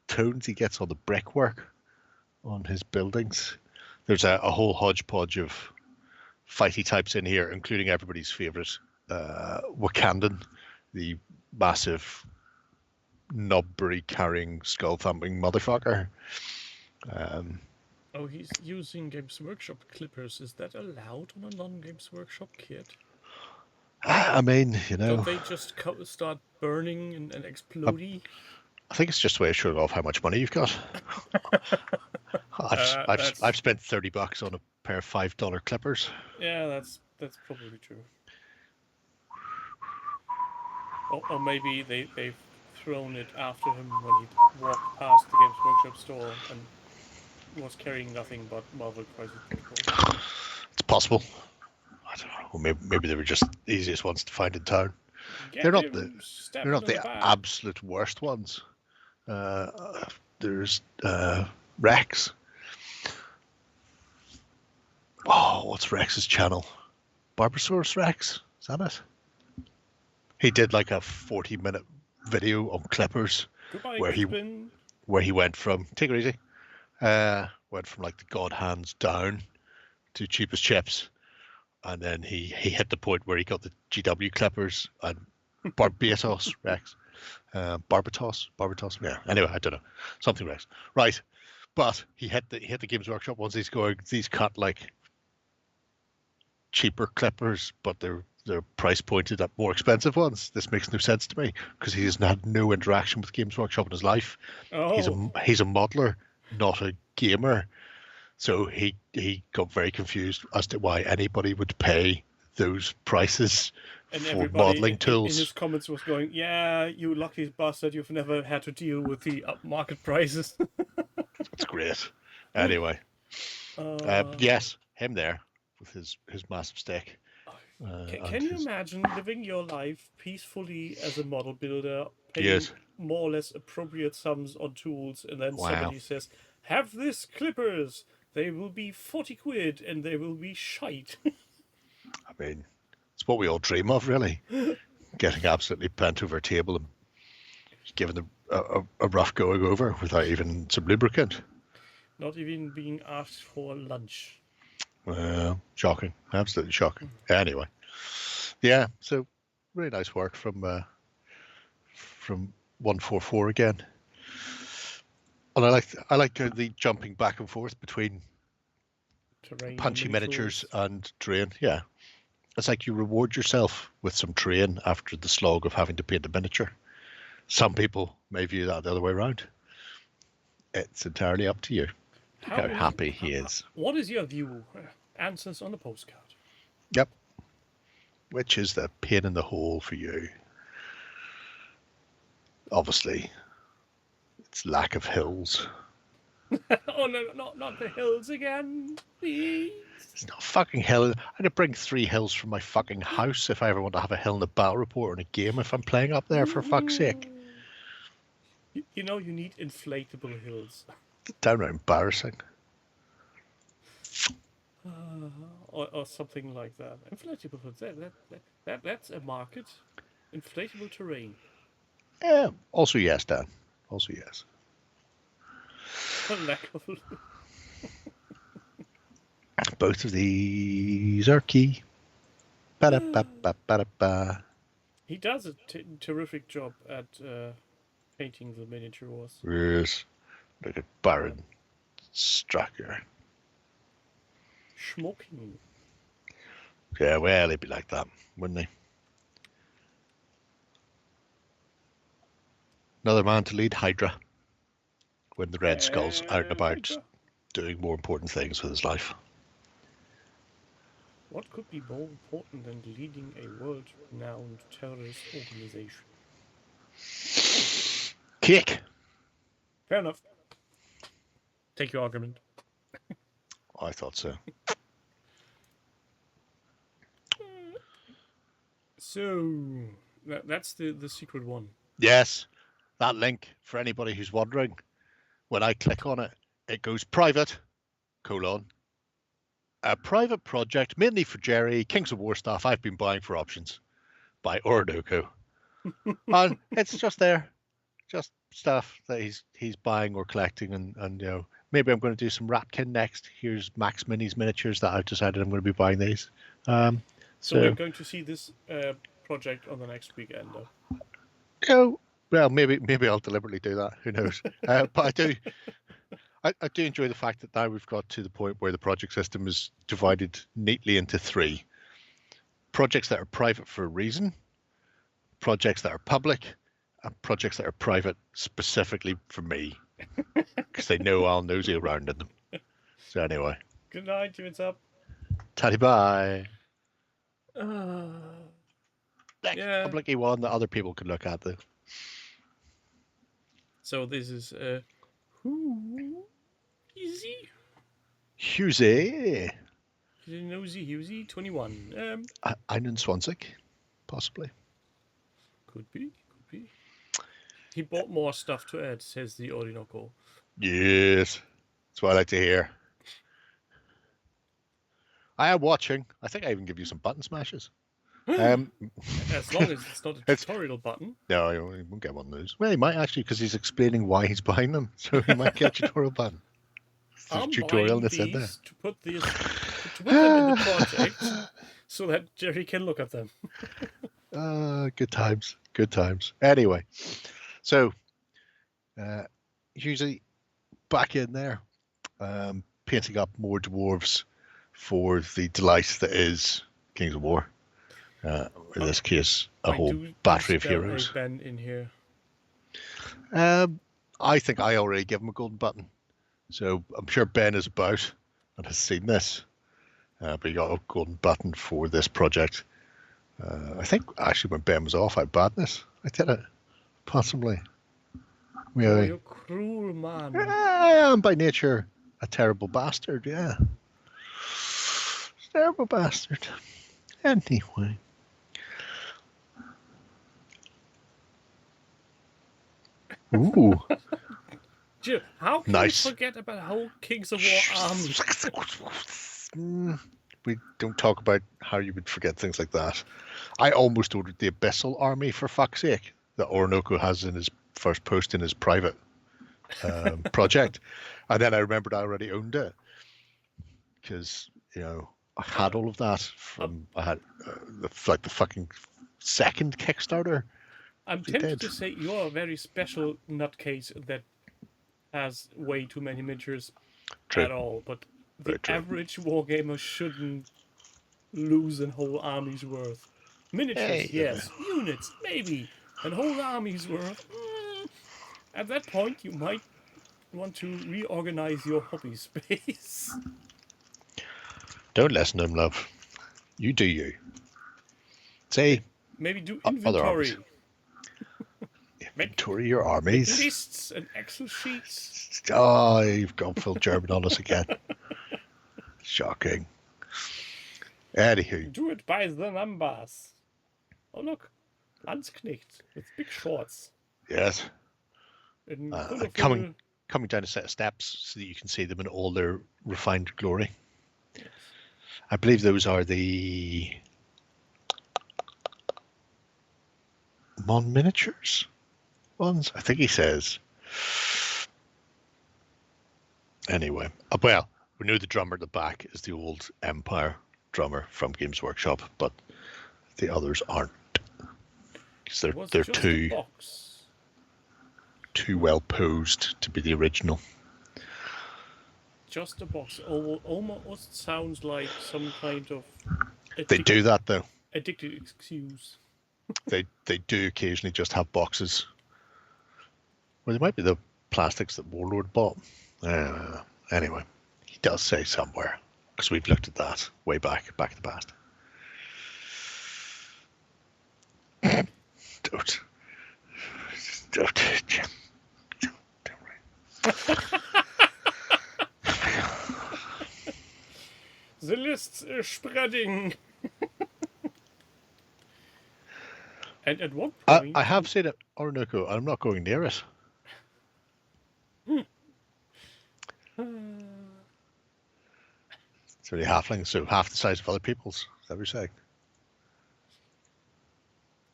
Speaker 3: tones he gets on the brickwork on his buildings. There's a whole hodgepodge of fighty types in here, including everybody's favorite Wakandan, the massive knobbery carrying skull thumping motherfucker.
Speaker 2: Oh, he's using Games Workshop clippers. Is that allowed on a non-Games Workshop kit?
Speaker 3: I mean,
Speaker 2: Don't they just start burning and exploding?
Speaker 3: I think it's just a way of showing off how much money you've got. I've spent $30 on a pair of $5 clippers.
Speaker 2: Yeah, that's probably true. Or maybe they've thrown it after him when he walked past the Games Workshop store and was carrying nothing but Marvel Crisis Protocol.
Speaker 3: It's possible. I don't know. Or maybe they were just the easiest ones to find in town. They're not the absolute worst ones. There's Rex. Oh, what's Rex's channel? Barbasaurus Rex? Is that it? He did like a 40-minute video on clippers.
Speaker 2: Goodbye,
Speaker 3: where he went from, take it easy, went from like the God hands down to cheapest chips, and then he hit the point where he got the GW clippers and Barbatos Rex, Barbatos, yeah. Anyway, I don't know, something Rex, right? But he hit the Games Workshop ones. These cut like cheaper clippers, but they're price pointed at more expensive ones. This makes no sense to me because he has had no interaction with Games Workshop in his life.
Speaker 2: Oh.
Speaker 3: He's a modeler, not a gamer. So he got very confused as to why anybody would pay those prices
Speaker 2: and
Speaker 3: for modeling tools.
Speaker 2: In his comments was going, "Yeah, you lucky bastard, you've never had to deal with the upmarket prices."
Speaker 3: That's great. Anyway, yes, him there with his massive stick.
Speaker 2: Can you imagine living your life peacefully as a model builder, paying more or less appropriate sums on tools, and then somebody says, "Have this clippers. They will be 40 quid and they will be shite."
Speaker 3: I mean, it's what we all dream of, really. Getting absolutely bent over a table and given them a rough going over without even some lubricant.
Speaker 2: Not even being asked for lunch.
Speaker 3: Well, shocking. Absolutely shocking. Anyway. Yeah, so really nice work from 144 again. And I like the jumping back and forth between
Speaker 2: terrain
Speaker 3: punchy miniatures and terrain. Yeah. It's like you reward yourself with some terrain after the slog of having to paint a miniature. Some people may view that the other way around. It's entirely up to you. How happy he is.
Speaker 2: What is your view? Answers on the postcard.
Speaker 3: Yep. Which is the pain in the hole for you? Obviously, it's lack of hills.
Speaker 2: Oh no, not the hills again, please.
Speaker 3: It's not fucking hill. I could bring 3 hills from my fucking house if I ever want to have a hill in a battle report or in a game if I'm playing up there, for fuck's sake.
Speaker 2: You know, you need inflatable hills.
Speaker 3: Downright embarrassing.
Speaker 2: Or something like that. Inflatable hills. That's a market. Inflatable terrain.
Speaker 3: Yeah. Also yes, Dan. Also yes. Both of these are key. Ba-da-ba-ba-ba-da-ba.
Speaker 2: He does a terrific job at painting the miniatures.
Speaker 3: Yes. Look at Baron Stracker.
Speaker 2: Schmoking.
Speaker 3: Yeah, well, he'd be like that, wouldn't he? Another man to lead Hydra when the Red Skull's out and about Hydra. Doing more important things with his life.
Speaker 2: What could be more important than leading a world-renowned terrorist organization?
Speaker 3: Kick.
Speaker 2: Fair enough. Take your argument.
Speaker 3: I thought so.
Speaker 2: So, that's the secret one.
Speaker 3: Yes. That link, for anybody who's wondering, when I click on it, it goes private, : a private project, mainly for Jerry, Kings of War stuff I've been buying for options by Orinoco. And it's just there. Just stuff that he's buying or collecting, and you know, maybe I'm going to do some Ratkin next. Here's Max Mini's miniatures that I've decided I'm going to be buying these.
Speaker 2: So we're going to see this project on the next weekend, though.
Speaker 3: Oh, well, maybe I'll deliberately do that. Who knows? But I do enjoy the fact that now we've got to the point where the project system is divided neatly into 3. projects that are private for a reason, projects that are public, and projects that are private specifically for me, because they know I'll nosy around in them. So anyway,
Speaker 2: Good night, what's up?
Speaker 3: tatty bye. Next
Speaker 2: Yeah.
Speaker 3: public one that other people can look at though.
Speaker 2: So this is who easy?
Speaker 3: Huzza.
Speaker 2: Nosy Husey 21.
Speaker 3: I'm in Swansea, possibly.
Speaker 2: Could be. He bought more stuff to add, says the Orinoco.
Speaker 3: Yes, that's what I like to hear. I am watching. I think I even give you some button smashes.
Speaker 2: As long as it's not a tutorial button.
Speaker 3: No, he won't get one of those. Well, he might actually, because he's explaining why he's buying them. So he might get a tutorial button. There's a tutorial that's in there.
Speaker 2: To put them in the project so that Jerry can look at them.
Speaker 3: Good times. Good times. Anyway, so usually back in there, painting up more dwarves for the delight that is Kings of War. In this case, a whole battery of heroes.
Speaker 2: Ben in here.
Speaker 3: I think I already gave him a golden button, so I'm sure Ben is about and has seen this. But he got a golden button for this project. I think actually when Ben was off, I badness. I did it, possibly.
Speaker 2: Oh, you cruel man.
Speaker 3: I am by nature a terrible bastard. Yeah, terrible bastard. Anyway. Ooh.
Speaker 2: Jill, how can
Speaker 3: Nice.
Speaker 2: you forget about whole Kings of War army?
Speaker 3: We don't talk about how you would forget things like that. I almost ordered the Abyssal army, for fuck's sake, that Orinoco has in his first post in his private project. And then I remembered I already owned it. Because, I had all of that from, I had the fucking second Kickstarter.
Speaker 2: I'm tempted to say you're a very special nutcase that has way too many miniatures at all, but the average wargamer shouldn't lose a whole army's worth. Miniatures, yes. Units, maybe. A whole army's worth. At that point, you might want to reorganize your hobby space.
Speaker 3: Don't listen to him, love. You do you. Say,
Speaker 2: maybe do inventory.
Speaker 3: Inventory your armies.
Speaker 2: Lists and Excel sheets.
Speaker 3: Oh, you've gone full German on us again. Shocking. Anywho.
Speaker 2: Do it by the numbers. Oh, look. Landsknecht with big shorts.
Speaker 3: Yes. Coming down a set of steps so that you can see them in all their refined glory. Yes. I believe those are the Mon miniatures ones, I think he says. Anyway, well, we know the drummer at the back is the old Empire drummer from Games Workshop, but the others aren't. Because they're too well posed to be the original.
Speaker 2: Just a box almost sounds like some kind of...
Speaker 3: They do that, though.
Speaker 2: Addicted excuse.
Speaker 3: They do occasionally just have boxes. Well, they might be the plastics that Warlord bought. Anyway, he does say somewhere, because we've looked at that way back in the past. Don't.
Speaker 2: The lists are spreading. And at one point...
Speaker 3: I have seen it, Orinoco, and I'm not going near it. It's only halfling, so half the size of other people's. Is that what you're saying?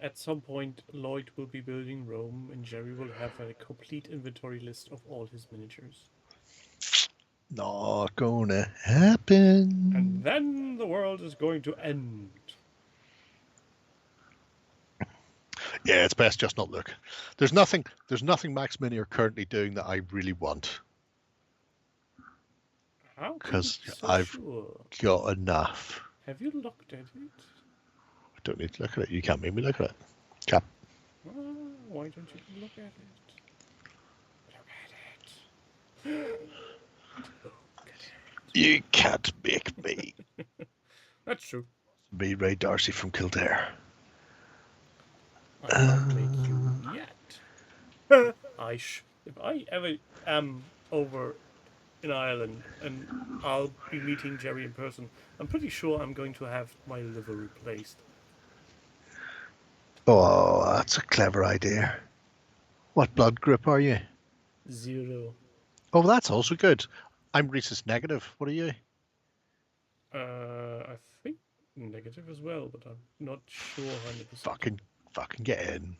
Speaker 2: At some point, Lloyd will be building Rome, and Jerry will have a complete inventory list of all his miniatures.
Speaker 3: Not gonna happen.
Speaker 2: And then the world is going to end.
Speaker 3: Yeah, it's best just not look. There's nothing Max Mini are currently doing that I really want.
Speaker 2: How?
Speaker 3: Because I've got enough.
Speaker 2: Have you looked at it?
Speaker 3: don't need to look at it. You can't make me look at it. Cap.
Speaker 2: Why don't you look at it? Look at it. Look at it.
Speaker 3: You can't make me.
Speaker 2: That's true.
Speaker 3: Me, Ray Darcy from Kildare.
Speaker 2: I can't make you yet. If I ever am over in Ireland and I'll be meeting Jerry in person, I'm pretty sure I'm going to have my liver replaced.
Speaker 3: Oh, that's a clever idea. What blood group are you?
Speaker 2: 0.
Speaker 3: Oh, that's also good. I'm rhesus negative. What are you?
Speaker 2: I think negative as well, but I'm not sure 100%.
Speaker 3: Fucking get in.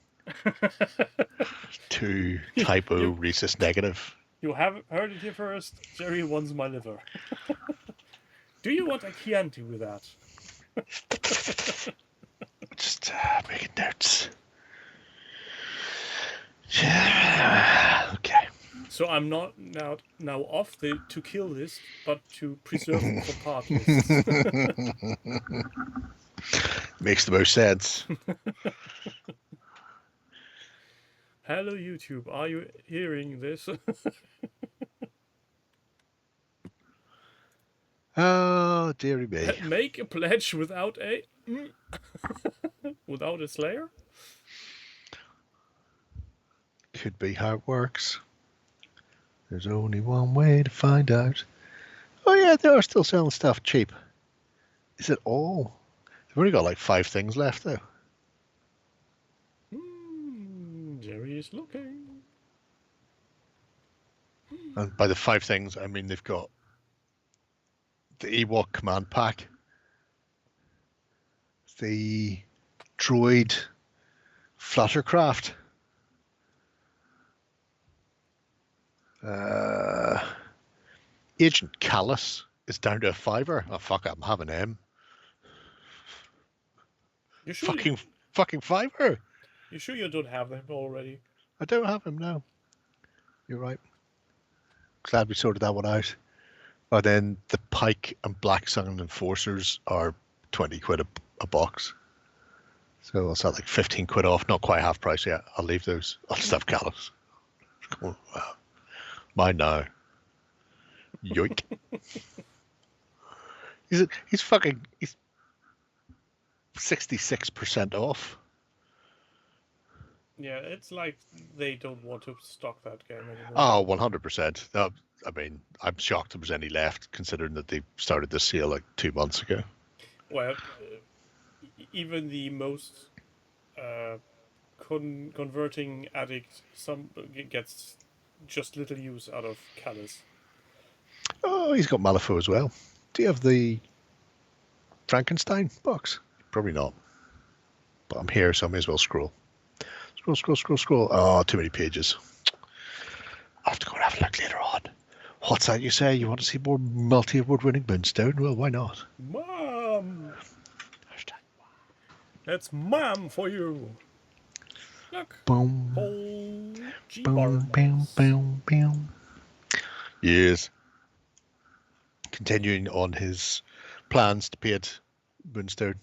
Speaker 3: 2 typo rhesus negative.
Speaker 2: You haven't heard it here first. Jerry wants my liver. Do you want a Chianti with that?
Speaker 3: Just making notes. Yeah. Okay.
Speaker 2: So I'm not now off the to kill list, but to preserve for part list.
Speaker 3: Makes the most sense.
Speaker 2: Hello YouTube, are you hearing this?
Speaker 3: Oh, dearie me.
Speaker 2: Make a pledge without a without a slayer?
Speaker 3: Could be how it works. There's only one way to find out. Oh yeah, they are still selling stuff cheap. Is it all? They've only got like 5 things left though.
Speaker 2: Jerry is looking.
Speaker 3: And by the 5 things, I mean they've got the Ewok command pack, the droid fluttercraft, Agent Callus is down to a $5. Oh fuck, I'm having him.
Speaker 2: You sure?
Speaker 3: Fucking $5.
Speaker 2: You sure you don't have them already?
Speaker 3: I don't have him now. You're right. Glad we sorted that one out. Oh, then the Pike and Black Sun Enforcers are 20 quid a box. So it's at like 15 quid off. Not quite half price yet. I'll leave those. I'll just have Callus. Wow. Mine now. Yoink. He's 66% off.
Speaker 2: Yeah, it's like they don't want to stock that game anymore.
Speaker 3: Oh, 100%. I mean, I'm shocked there was any left, considering that they started this sale like 2 months ago.
Speaker 2: Well, even the most converting addict gets just little use out of Callus.
Speaker 3: Oh, he's got Malifaux as well. Do you have the Frankenstein box? Probably not. But I'm here, so I may as well scroll. Scroll. Oh, too many pages. I'll have to go and have a look later on. What's that you say? You want to see more multi-award winning Moonstone? Well, why not?
Speaker 2: Mom! That's Mom for you! Look!
Speaker 3: Boom.
Speaker 2: Oh,
Speaker 3: Boom, boom, boom, boom. Yes. Continuing on his plans to paint Moonstone.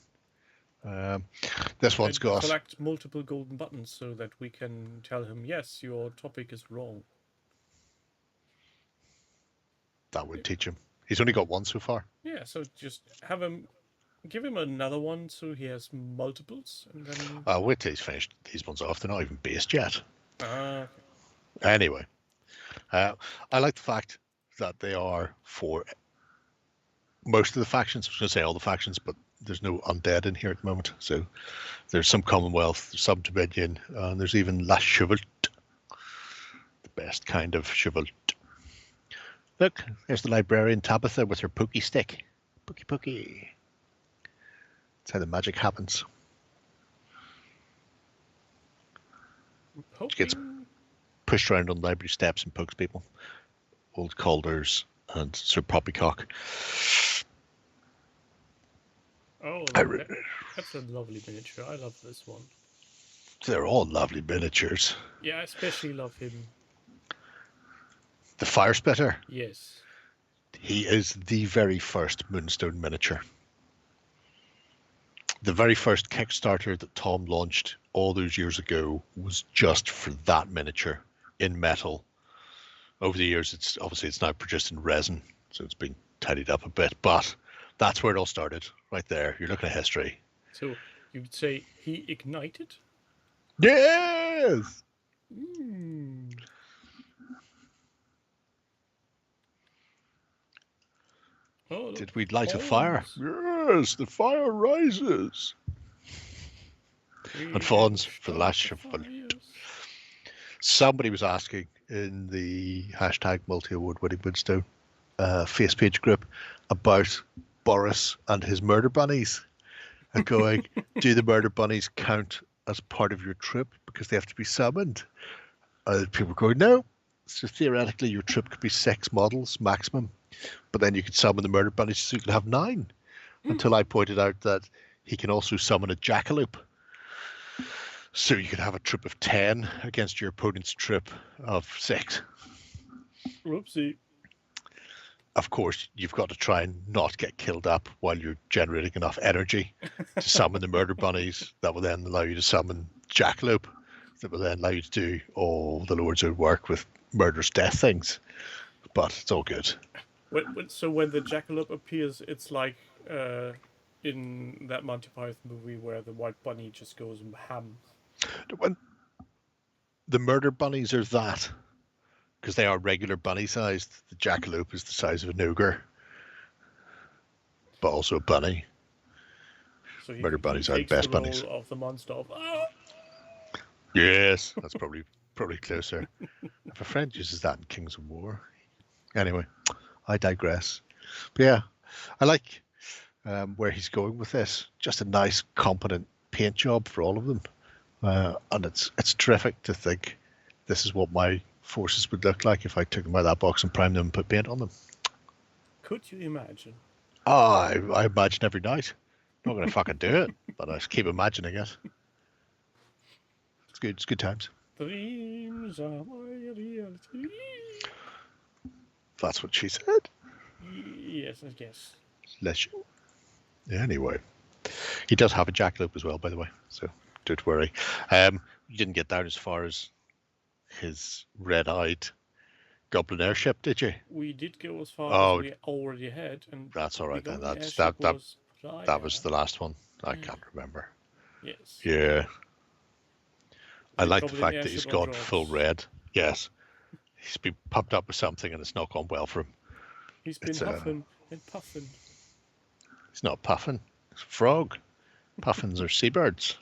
Speaker 3: This one's got...
Speaker 2: collect multiple golden buttons so that we can tell him, yes, your topic is wrong.
Speaker 3: That would teach him. He's only got 1 so far.
Speaker 2: Yeah, so just have him... Give him another one so he has multiples, and then...
Speaker 3: I'll wait till he's finished these ones off. They're not even based yet.
Speaker 2: Okay.
Speaker 3: Anyway. I like the fact that they are for most of the factions. I was going to say all the factions, but there's no undead in here at the moment. So there's some Commonwealth, there's some Dominion, and there's even La Chevault. The best kind of Chevault. Look, there's the librarian Tabitha with her pokey stick. Pokey. That's how the magic happens. She gets pushed around on library steps and pokes people. Old Calders and Sir Poppycock.
Speaker 2: Oh, that's a lovely miniature. I love this one.
Speaker 3: They're all lovely miniatures.
Speaker 2: Yeah, I especially love him.
Speaker 3: The Fire Spitter.
Speaker 2: Yes.
Speaker 3: He is the very first Moonstone miniature. The very first Kickstarter that Tom launched all those years ago was just for that miniature in metal. Over the years, it's now produced in resin, so it's been tidied up a bit. But that's where it all started, right there. You're looking at history.
Speaker 2: So you'd say he ignited?
Speaker 3: Yes.
Speaker 2: Oh,
Speaker 3: Did we light a fire? Yes, the fire rises. And fawns for the last Somebody was asking in the hashtag multi-award winning Woodstone face page group about Boris and his murder bunnies, and going, do the murder bunnies count as part of your trip because they have to be summoned? People were going, no. So theoretically, your trip could be 6 models maximum, but then you could summon the murder bunnies so you could have 9. Until I pointed out that he can also summon a jackalope. So you could have a trip of 10 against your opponent's trip of 6.
Speaker 2: Whoopsie.
Speaker 3: Of course, you've got to try and not get killed up while you're generating enough energy to summon the murder bunnies. That will then allow you to summon jackalope. That will then allow you to do all the Lord's own work with murderous death things. But it's all good.
Speaker 2: So when the jackalope appears, it's like in that Monty Python movie where the white bunny just goes ham.
Speaker 3: When the murder bunnies are that, because they are regular bunny sized. The jackalope is the size of an ogre, but also a bunny.
Speaker 2: So
Speaker 3: murder bunnies are the
Speaker 2: takes
Speaker 3: best
Speaker 2: the role
Speaker 3: bunnies.
Speaker 2: of the monster of,
Speaker 3: Yes, that's probably closer. If a friend uses that in Kings of War. Anyway, I digress. But yeah, I like where he's going with this. Just a nice, competent paint job for all of them. And it's terrific to think this is what my forces would look like if I took them out of that box and primed them and put paint on them.
Speaker 2: Could you imagine?
Speaker 3: Oh, I imagine every night. Not going to fucking do it, but I just keep imagining it. It's good. It's good times.
Speaker 2: Dreams are my reality.
Speaker 3: That's what she said.
Speaker 2: Yes, I guess.
Speaker 3: Bless you. Anyway, he does have a jackalope as well, by the way, so don't worry. You didn't get down as far as his red-eyed goblin airship, did you?
Speaker 2: We did go as far as we already had, and
Speaker 3: that's all right then.
Speaker 2: the
Speaker 3: That was the last one. I can't remember.
Speaker 2: Yes.
Speaker 3: Yeah. I like the
Speaker 2: goblin
Speaker 3: fact that
Speaker 2: airship
Speaker 3: he's
Speaker 2: on
Speaker 3: gone
Speaker 2: drugs.
Speaker 3: full red. Yes. He's been pumped up with something and it's not gone well for him.
Speaker 2: He's been huffing and puffing.
Speaker 3: He's not puffing. It's a frog. Puffins are seabirds.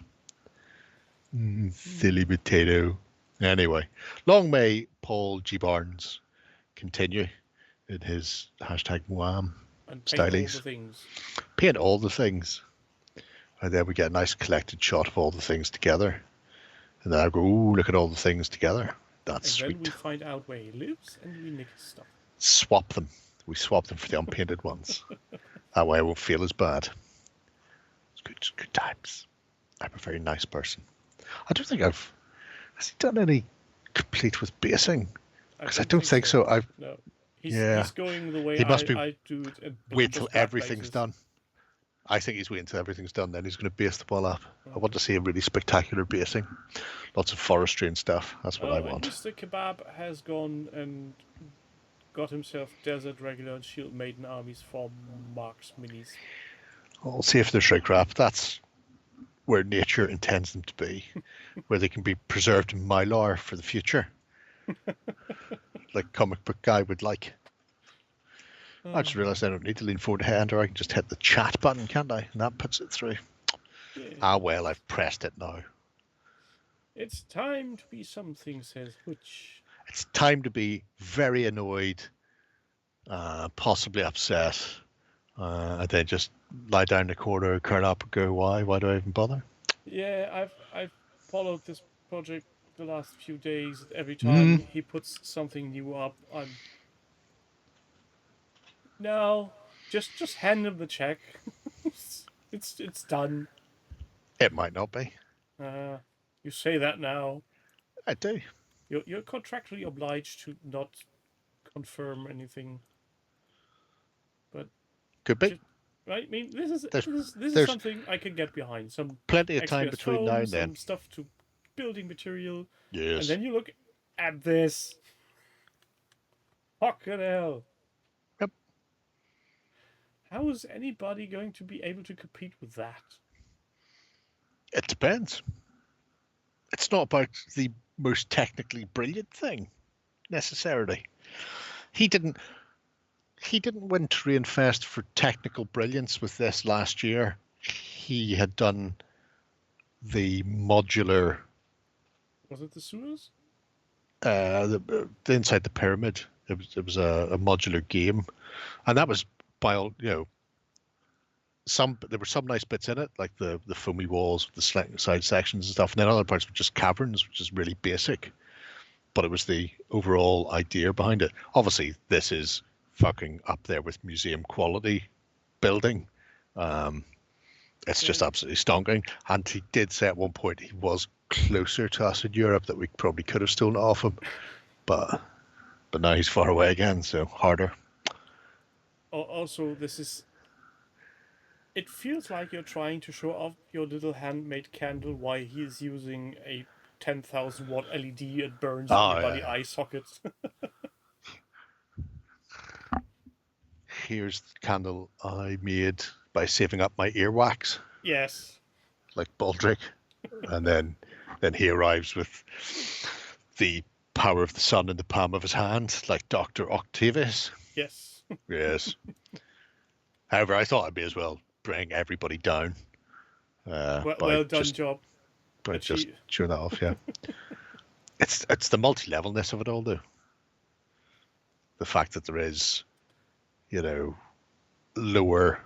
Speaker 3: Silly potato. Anyway, long may Paul G. Barnes continue in his hashtag Moam
Speaker 2: And paint
Speaker 3: stylies.
Speaker 2: all the things.
Speaker 3: Paint all the things. And then we get a nice collected shot of all the things together. And then I go, ooh, look at all the things together. That's
Speaker 2: and
Speaker 3: sweet.
Speaker 2: then we find out where he lives and we nick his stuff.
Speaker 3: Swap them. We swap them for the unpainted ones. That way I won't feel as bad. It's good times. I'm a very nice person. I don't think has he done any complete with basing? Because I don't think so.
Speaker 2: No. He's going the way
Speaker 3: he must
Speaker 2: I do it.
Speaker 3: Wait till everything's done. I think he's waiting till everything's done, then he's going to base the ball up. I want to see a really spectacular basing. Lots of forestry and stuff. That's what I want.
Speaker 2: And Mr. Kebab has gone and got himself Desert Regular and Shield Maiden armies for Mark's minis.
Speaker 3: We'll see if they're shrink wrap. That's where nature intends them to be, where they can be preserved in mylar for the future. Like comic book guy would like. I just realised I don't need to lean forward hand, or I can just hit the chat button, can't I? And that puts it through.
Speaker 2: Yeah.
Speaker 3: Ah, well, I've pressed it now.
Speaker 2: It's time to be something, says Hutch.
Speaker 3: It's time to be very annoyed, possibly upset, and then just lie down in the corner, curl up, and go, why? Why do I even bother?
Speaker 2: Yeah, I've followed this project the last few days. Every time he puts something new up, No, just hand him the check. it's done.
Speaker 3: It might not be.
Speaker 2: You say that now.
Speaker 3: I do.
Speaker 2: You're contractually obliged to not confirm anything. But
Speaker 3: could be.
Speaker 2: right? I mean, this
Speaker 3: There's
Speaker 2: is something I can get behind. Some
Speaker 3: plenty of time
Speaker 2: XPS
Speaker 3: between now
Speaker 2: foam,
Speaker 3: and then.
Speaker 2: some stuff to building material,
Speaker 3: Yes.
Speaker 2: and then you look at this. Fucking hell!
Speaker 3: Yep.
Speaker 2: How is anybody going to be able to compete with that?
Speaker 3: It depends. It's not about the most technically brilliant thing necessarily. He didn't win Terrain Fest for technical brilliance with this last year. He had done the modular.
Speaker 2: Was it the sewers?
Speaker 3: The inside the pyramid. It was a modular game, and that was by all there were some nice bits in it, like the foamy walls, the side sections and stuff, and then other parts were just caverns, which is really basic. But it was the overall idea behind it. Obviously, this is fucking up there with museum quality building. It's just absolutely stonking. And he did say at one point he was closer to us in Europe, that we probably could have stolen it off him, but now he's far away again, so harder.
Speaker 2: Also, it feels like you're trying to show off your little handmade candle while he's using a 10,000 watt LED. It burns everybody eye sockets.
Speaker 3: Here's the candle I made by saving up my earwax.
Speaker 2: Yes.
Speaker 3: Like Baldric. And then he arrives with the power of the sun in the palm of his hand, like Dr. Octavius.
Speaker 2: Yes.
Speaker 3: Yes. However, I thought I'd be as well bring everybody down.
Speaker 2: Well done, job.
Speaker 3: But just showing that off, yeah. It's the multi-levelness of it all, though. The fact that there is, lower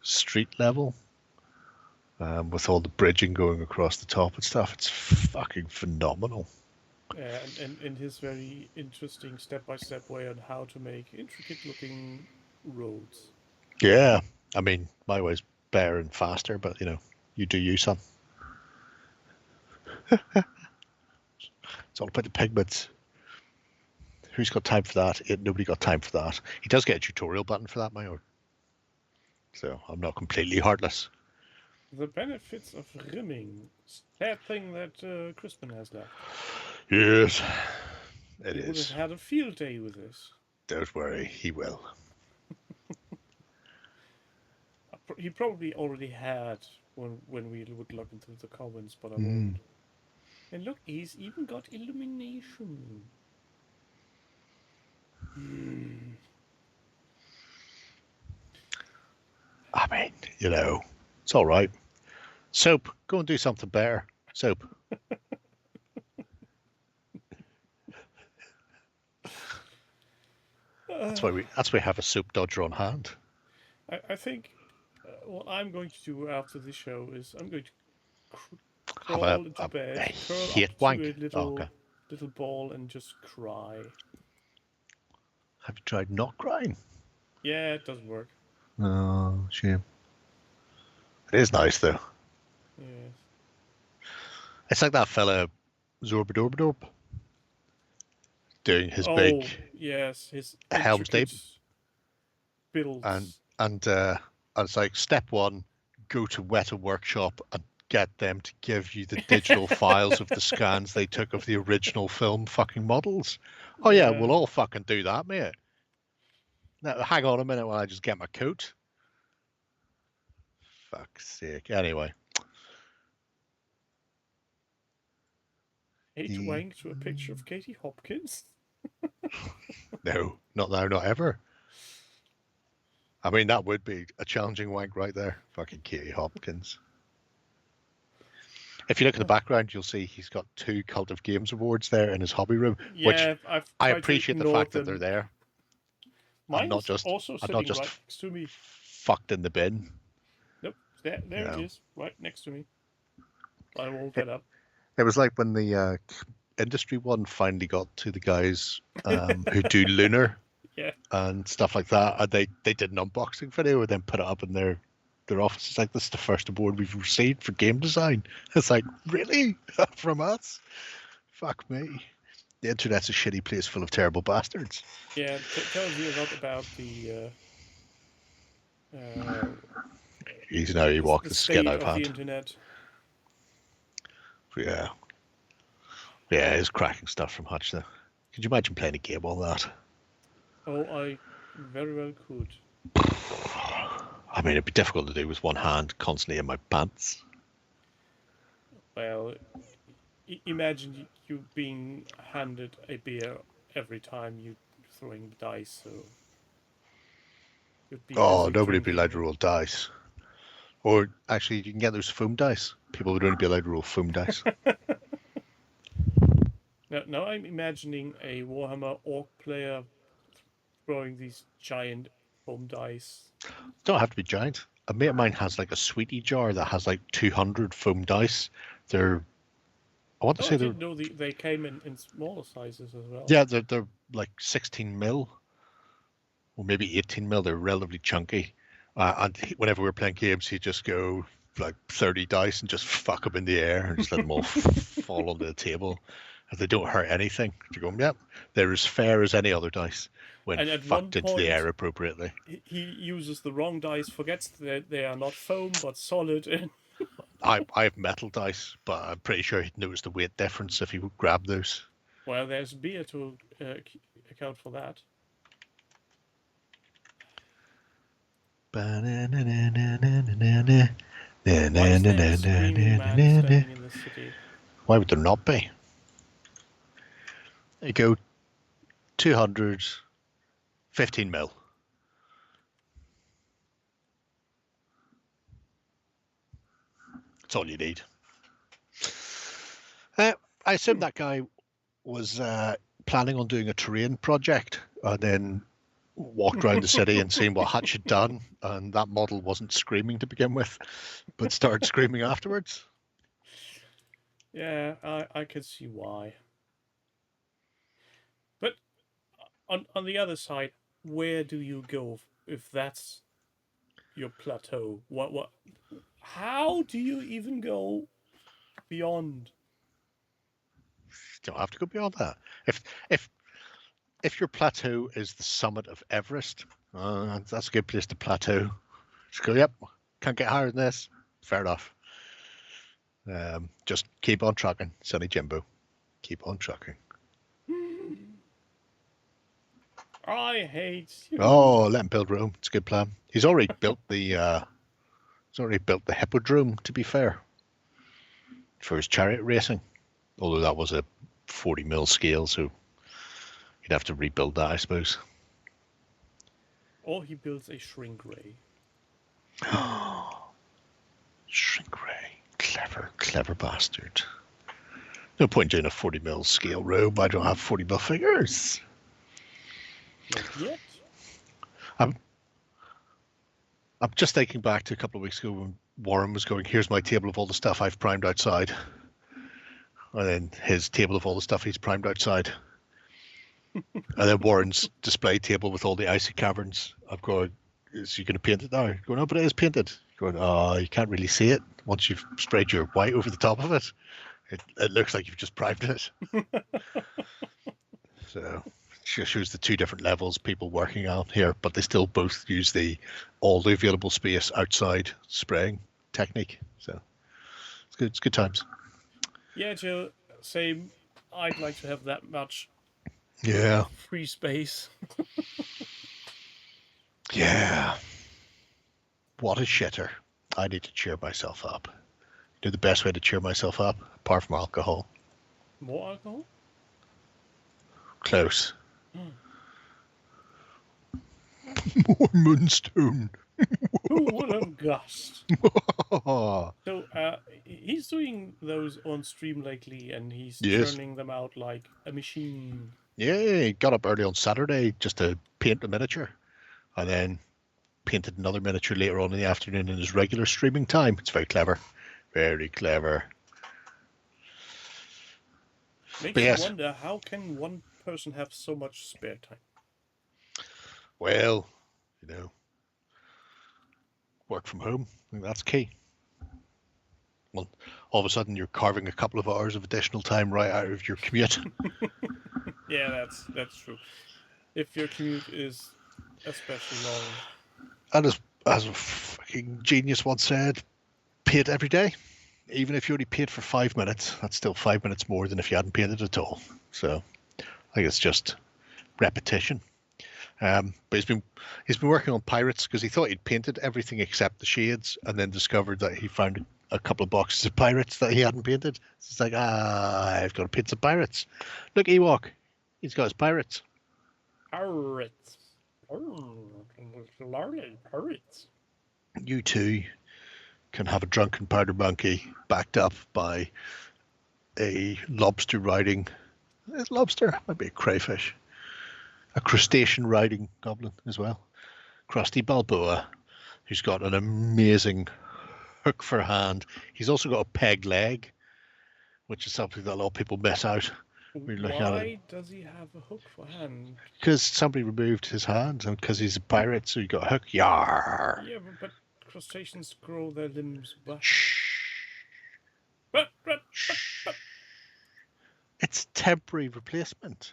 Speaker 3: street level, with all the bridging going across the top and stuff. It's fucking phenomenal.
Speaker 2: And in his very interesting step-by-step way on how to make intricate-looking roads.
Speaker 3: Yeah, I mean, my way's better and faster, but you do you, son. It's all about the pigments. Who's got time for that? Nobody got time for that. He does get a tutorial button for that, my own. So I'm not completely heartless.
Speaker 2: The benefits of rimming. Sad thing that Crispin has left.
Speaker 3: Yes, it
Speaker 2: he
Speaker 3: is.
Speaker 2: would have had a field day with this.
Speaker 3: Don't worry, he will.
Speaker 2: He probably already had when we would look into the comments, but I won't. And look, he's even got illumination.
Speaker 3: I mean, it's all right. Soap, go and do something better. Soap. That's why we have a soap dodger on hand.
Speaker 2: I think what I'm going to do after this show is I'm going to crawl into bed, curl up to a little ball, and just cry.
Speaker 3: Have you tried not crying?
Speaker 2: Yeah, it doesn't work.
Speaker 3: Oh, shame. It is nice though.
Speaker 2: Yeah.
Speaker 3: It's like that fella Zorbadorb doing his big
Speaker 2: his
Speaker 3: Helm's Deep
Speaker 2: builds.
Speaker 3: And it's like step one, go to Weta Workshop and get them to give you the digital files of the scans they took of the original film fucking models. Oh yeah, we'll all fucking do that, mate. Now hang on a minute while I just get my coat. Fuck's sake. Anyway.
Speaker 2: Hate wank to a picture of Katie Hopkins?
Speaker 3: No, not now, not ever. I mean, that would be a challenging wank right there. Fucking Katie Hopkins. If you look at the background, you'll see he's got 2 Cult of Games awards there in his hobby room, which I appreciate the fact that they're there.
Speaker 2: Mine's also sitting right next to me.
Speaker 3: Fucked in the bin.
Speaker 2: Nope, there it is, right next to me. I won't get up.
Speaker 3: It was like when the industry one finally got to the guys who do Lunar and stuff like that. And they did an unboxing video and then put it up in their office. It's like, this is the first award we've received for game design. It's like, really? From us? Fuck me. The internet's a shitty place full of terrible bastards.
Speaker 2: Yeah, it tells you a lot about
Speaker 3: Easy now, you walk
Speaker 2: the
Speaker 3: the skin
Speaker 2: state
Speaker 3: I've
Speaker 2: of the
Speaker 3: had.
Speaker 2: internet.
Speaker 3: Yeah. Yeah, it's cracking stuff from Hutch, though. Could you imagine playing a game on that?
Speaker 2: Oh, I very well could.
Speaker 3: I mean, it'd be difficult to do with one hand constantly in my pants.
Speaker 2: Well, imagine you being handed a beer every time you throwing dice, so you'd be
Speaker 3: Oh,
Speaker 2: busy
Speaker 3: nobody would be allowed to
Speaker 2: drinking.
Speaker 3: roll dice. Or actually, you can get those foam dice. People would only be allowed to roll foam dice.
Speaker 2: Now I'm imagining a Warhammer Orc player throwing these giant foam dice.
Speaker 3: Don't have to be giant. A mate of mine has like a sweetie jar that has like 200 foam dice. They're, I want to
Speaker 2: Oh,
Speaker 3: say
Speaker 2: I
Speaker 3: they're,
Speaker 2: didn't know they came in smaller sizes as well.
Speaker 3: yeah, they're like 16 mil or maybe 18 mil. They're relatively chunky. And whenever we're playing games, he'd just go like 30 dice and just fuck them in the air and just let them all fall onto the table. And they don't hurt anything. You're going, yep, they're as fair as any other dice when
Speaker 2: And at one
Speaker 3: fucked into the air
Speaker 2: point,
Speaker 3: appropriately.
Speaker 2: he uses the wrong dice, forgets that they are not foam but solid. And
Speaker 3: I have metal dice, but I'm pretty sure he'd notice the weight difference if he would grab those.
Speaker 2: well, there's beer to account for that. Why is there a screaming man standing in the city?
Speaker 3: Why would there not be? There you go, 200, 15 mil. That's all you need. I assume that guy was planning on doing a terrain project and then walked around the city and seeing what Hutch had done, and that model wasn't screaming to begin with, but started screaming afterwards.
Speaker 2: Yeah, I can see why. But on the other side, where do you go if that's your plateau? What? How do you even go beyond?
Speaker 3: You don't have to go beyond that. If your plateau is the summit of Everest, that's a good place to plateau. Just go, yep, can't get higher than this. Fair enough. Just keep on trucking, Sonny Jimbo. Keep on trucking.
Speaker 2: I hate you.
Speaker 3: Oh, let him build Rome. It's a good plan. He's already built the hippodrome, to be fair, for his chariot racing. Although that was a 40 mil scale, so you'd have to rebuild that, I suppose.
Speaker 2: Or he builds a shrink ray.
Speaker 3: Shrink ray. Clever bastard. No point doing a 40 mil scale robe. I don't have 40 mil figures.
Speaker 2: Not yet.
Speaker 3: I'm just thinking back to a couple of weeks ago when Warren was going, here's my table of all the stuff I've primed outside. And then his table of all the stuff he's primed outside. And then Warren's display table with all the icy caverns. I'm going, is he going to paint it now? Going, no, but it is painted. Going, oh, you can't really see it. Once you've sprayed your white over the top of it, it looks like you've just primed it. So it shows the two different levels people working on here, but they still both use all the available space outside spraying technique. So it's good. It's good times.
Speaker 2: Yeah, Jill, same. I'd like to have that much free space.
Speaker 3: Yeah. What a shitter. I need to cheer myself up. You know the best way to cheer myself up, apart from alcohol?
Speaker 2: More alcohol?
Speaker 3: Close. More Moonstone.
Speaker 2: Who would have guessed?
Speaker 3: Oh,
Speaker 2: So he's doing those on stream lately, and he's
Speaker 3: Yes.
Speaker 2: churning them out like a machine.
Speaker 3: yeah, he got up early on Saturday just to paint a miniature, and then painted another miniature later on in the afternoon in his regular streaming time. It's very clever. Very clever.
Speaker 2: Makes
Speaker 3: But
Speaker 2: you
Speaker 3: yes.
Speaker 2: wonder, how can one person have so much spare time?
Speaker 3: Well, work from home. I think that's key. Well, all of a sudden you're carving a couple of hours of additional time right out of your commute.
Speaker 2: Yeah, that's true. If your commute is especially long.
Speaker 3: And as a fucking genius once said, paint every day. Even if you only paint for 5 minutes, that's still 5 minutes more than if you hadn't painted at all. So I think it's just repetition. But he's been working on pirates because he thought he'd painted everything except the shades, and then discovered that he found a couple of boxes of pirates that he hadn't painted. So it's like, I've got to paint some pirates. Look, Ewok, he's got his pirates.
Speaker 2: Pirates. Lovely pirates.
Speaker 3: You too can have a drunken powder monkey backed up by a lobster riding. Lobster might be a crayfish. A crustacean riding goblin as well. Krusty Balboa, who's got an amazing hook for hand. He's also got a peg leg, which is something that a lot of people miss out.
Speaker 2: Why does he have a hook for hand?
Speaker 3: Because somebody removed his hand, and because he's a pirate, so he got a hook. Yar!
Speaker 2: Yeah, but crustaceans grow their limbs back.
Speaker 3: It's temporary replacement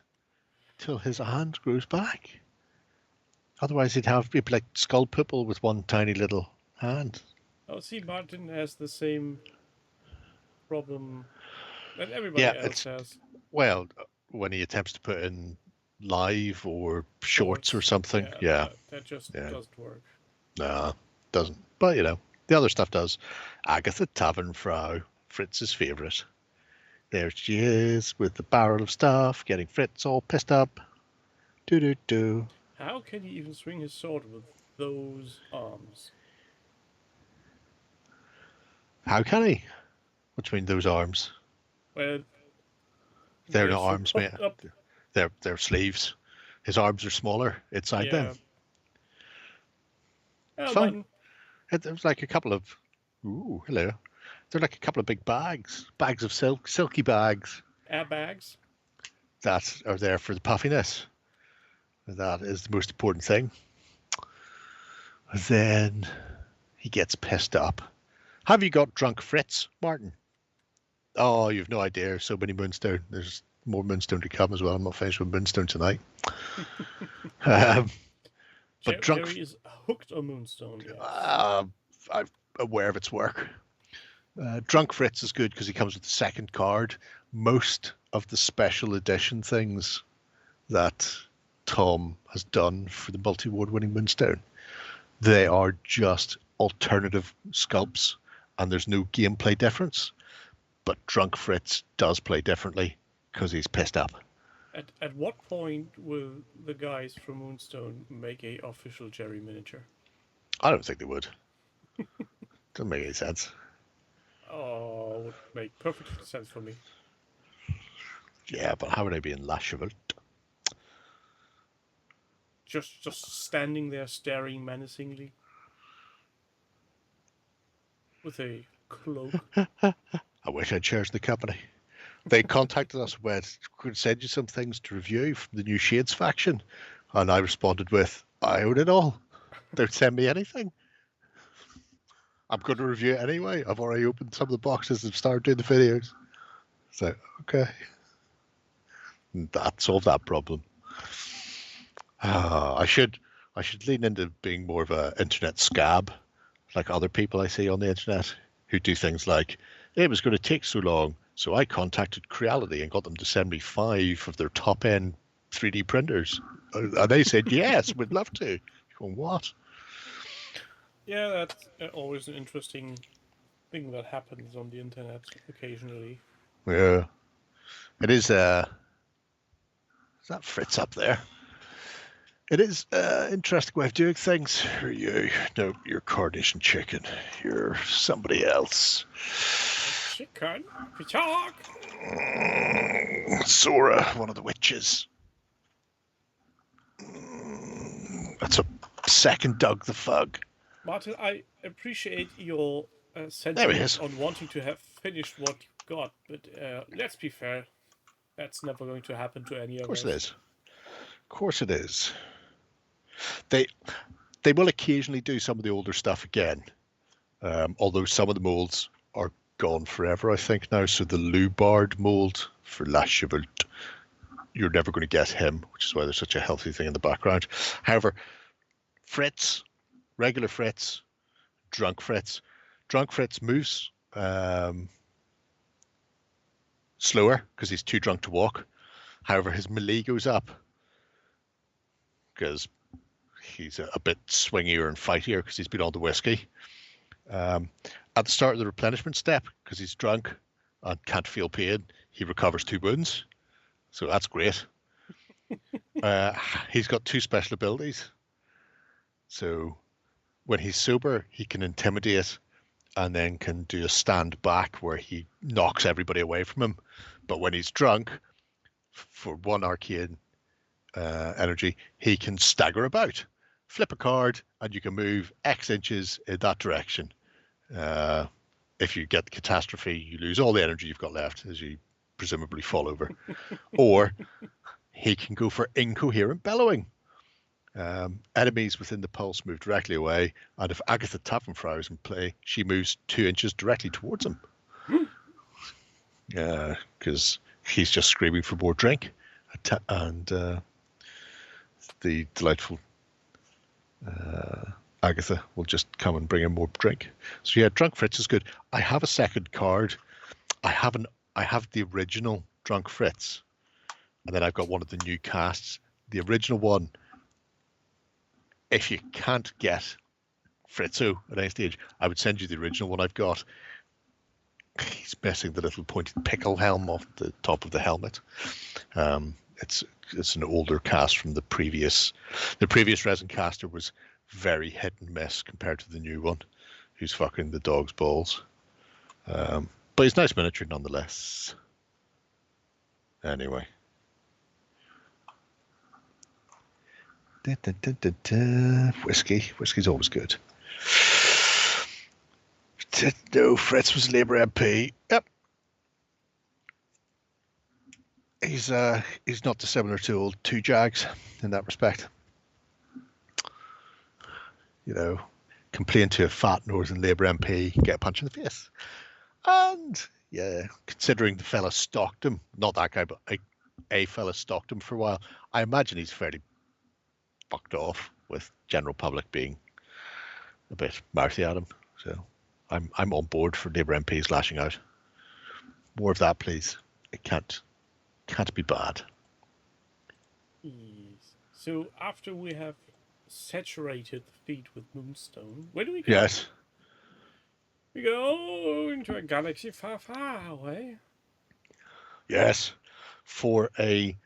Speaker 3: till his hand grows back. Otherwise, he'd be like Skull Pipple with one tiny little hand.
Speaker 2: Oh, see, Martin has the same problem that everybody else has.
Speaker 3: Well, when he attempts to put in live or shorts or something,
Speaker 2: that just doesn't work.
Speaker 3: No, doesn't. But the other stuff does. Agatha Tavernfrau, Fritz's favourite. There she is with the barrel of stuff, getting Fritz all pissed up. Do.
Speaker 2: How can he even swing his sword with those arms?
Speaker 3: How can he? What do you mean, those arms?
Speaker 2: Well,
Speaker 3: they're not arms, mate. They're sleeves. His arms are smaller inside them.
Speaker 2: Well,
Speaker 3: it's fine. It was like a couple of... Ooh, hello. They're like a couple of big bags of silky bags.
Speaker 2: Airbags.
Speaker 3: That are there for the puffiness. That is the most important thing. Then he gets pissed up. Have you got drunk Fritz, Martin? Oh, you've no idea. So many Moonstone. There's more Moonstone to come as well. I'm not finished with Moonstone tonight. But
Speaker 2: Jerry is hooked on Moonstone. Yes.
Speaker 3: I'm aware of its work. Drunk Fritz is good because he comes with the second card. Most of the special edition things that Tom has done for the multi-award winning Moonstone, they are just alternative sculpts, and there's no gameplay difference. But Drunk Fritz does play differently because he's pissed up.
Speaker 2: At what point will the guys from Moonstone make a official Jerry miniature?
Speaker 3: I don't think they would. Doesn't make any sense.
Speaker 2: Oh, it would make perfect sense for me.
Speaker 3: Yeah, but how would I be in La Chevalte?
Speaker 2: Just standing there staring menacingly with a cloak.
Speaker 3: I wish I'd shares in the company. They contacted us with, could send you some things to review from the new Shades faction, and I responded with, I own it all. Don't send me anything. I'm going to review it anyway. I've already opened some of the boxes and started doing the videos. So, okay. And that solved that problem. I should lean into being more of an internet scab, like other people I see on the internet who do things like, it was going to take so long, so I contacted Creality and got them to send me 5 of their top-end 3D printers. And they said, yes, we'd love to. Going, what?
Speaker 2: Yeah, that's always an interesting thing that happens on the internet occasionally.
Speaker 3: Yeah. It is, is that Fritz up there? It is interesting way of doing things. Who are you? No, you're Coronation Chicken. You're somebody else.
Speaker 2: Chicken? Pichok!
Speaker 3: Zora, one of the witches. That's a second Doug the Fug.
Speaker 2: Martin, I appreciate your sentiment on wanting to have finished what you got, but let's be fair. That's never going to happen to any of us.
Speaker 3: Of course it is. Of course it is. They will occasionally do some of the older stuff again, although some of the molds are gone forever, I think, now. So the Lubard mold for La Chevalte, you're never going to get him, which is why there's such a healthy thing in the background. However, Fritz, regular Fritz, drunk Fritz. Drunk Fritz moves slower because he's too drunk to walk. However, his melee goes up because he's a bit swingier and fightier because he's been on the whiskey. At the start of the replenishment step, because he's drunk and can't feel pain, he recovers 2 wounds. So that's great. He's got 2 special abilities. So when he's sober, he can intimidate and then can do a stand back where he knocks everybody away from him. But when he's drunk, for 1 arcane energy, he can stagger about, flip a card, and you can move X inches in that direction. If you get catastrophe, you lose all the energy you've got left as you presumably fall over. Or he can go for incoherent bellowing. Enemies within the pulse move directly away, and if Agatha Tafenfrau is in play, she moves 2 inches directly towards him. Because he's just screaming for more drink, and the delightful Agatha will just come and bring him more drink. So yeah, Drunk Fritz is good. I have a second card. I have the original Drunk Fritz, and then I've got one of the new casts. The original one, if you can't get Fritzo at any stage, I would send you the original one I've got. He's missing the little pointed pickle helm off the top of the helmet. It's an older cast from the previous. The previous resin caster was very hit and miss compared to the new one, who's fucking the dog's balls. But he's nice miniature nonetheless. Anyway. Whiskey. Whiskey's always good. No, Fritz was Labour MP. Yep. He's not dissimilar to old Two Jags in that respect. You know, complain to a fat Northern Labour MP, get a punch in the face. And yeah, considering the fella stalked him, not that guy, but a fella stalked him for a while, I imagine he's fairly fucked off with general public being a bit mouthy at him. So I'm on board for Labour MPs lashing out. More of that, please. It can't be bad.
Speaker 2: Yes. So after we have saturated the feed with moonstone, where do we go?
Speaker 3: Yes.
Speaker 2: We go into a galaxy far, far away.
Speaker 3: Yes. For a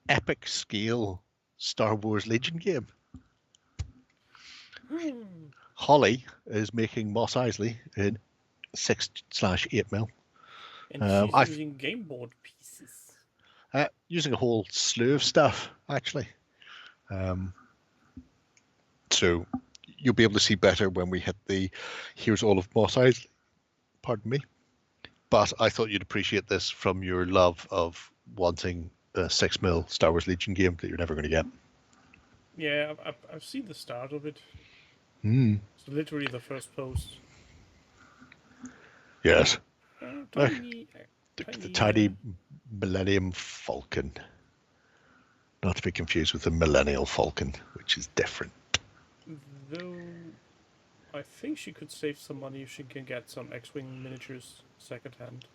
Speaker 3: epic scale Star Wars Legion game. Holly is making Mos Eisley in 6/8mm.
Speaker 2: And she's using game board pieces.
Speaker 3: Using a whole slew of stuff, actually. So you'll be able to see better when we hit the here's all of Mos Eisley. Pardon me. But I thought you'd appreciate this from your love of wanting a 6mm Star Wars Legion game that you're never going to get.
Speaker 2: Yeah, I've seen the start of it. It's literally the first post.
Speaker 3: Yes.
Speaker 2: Tiny,
Speaker 3: the tiny Millennium Falcon. Not to be confused with the Millennial Falcon, which is different.
Speaker 2: Though, I think she could save some money if she can get some X-Wing miniatures secondhand.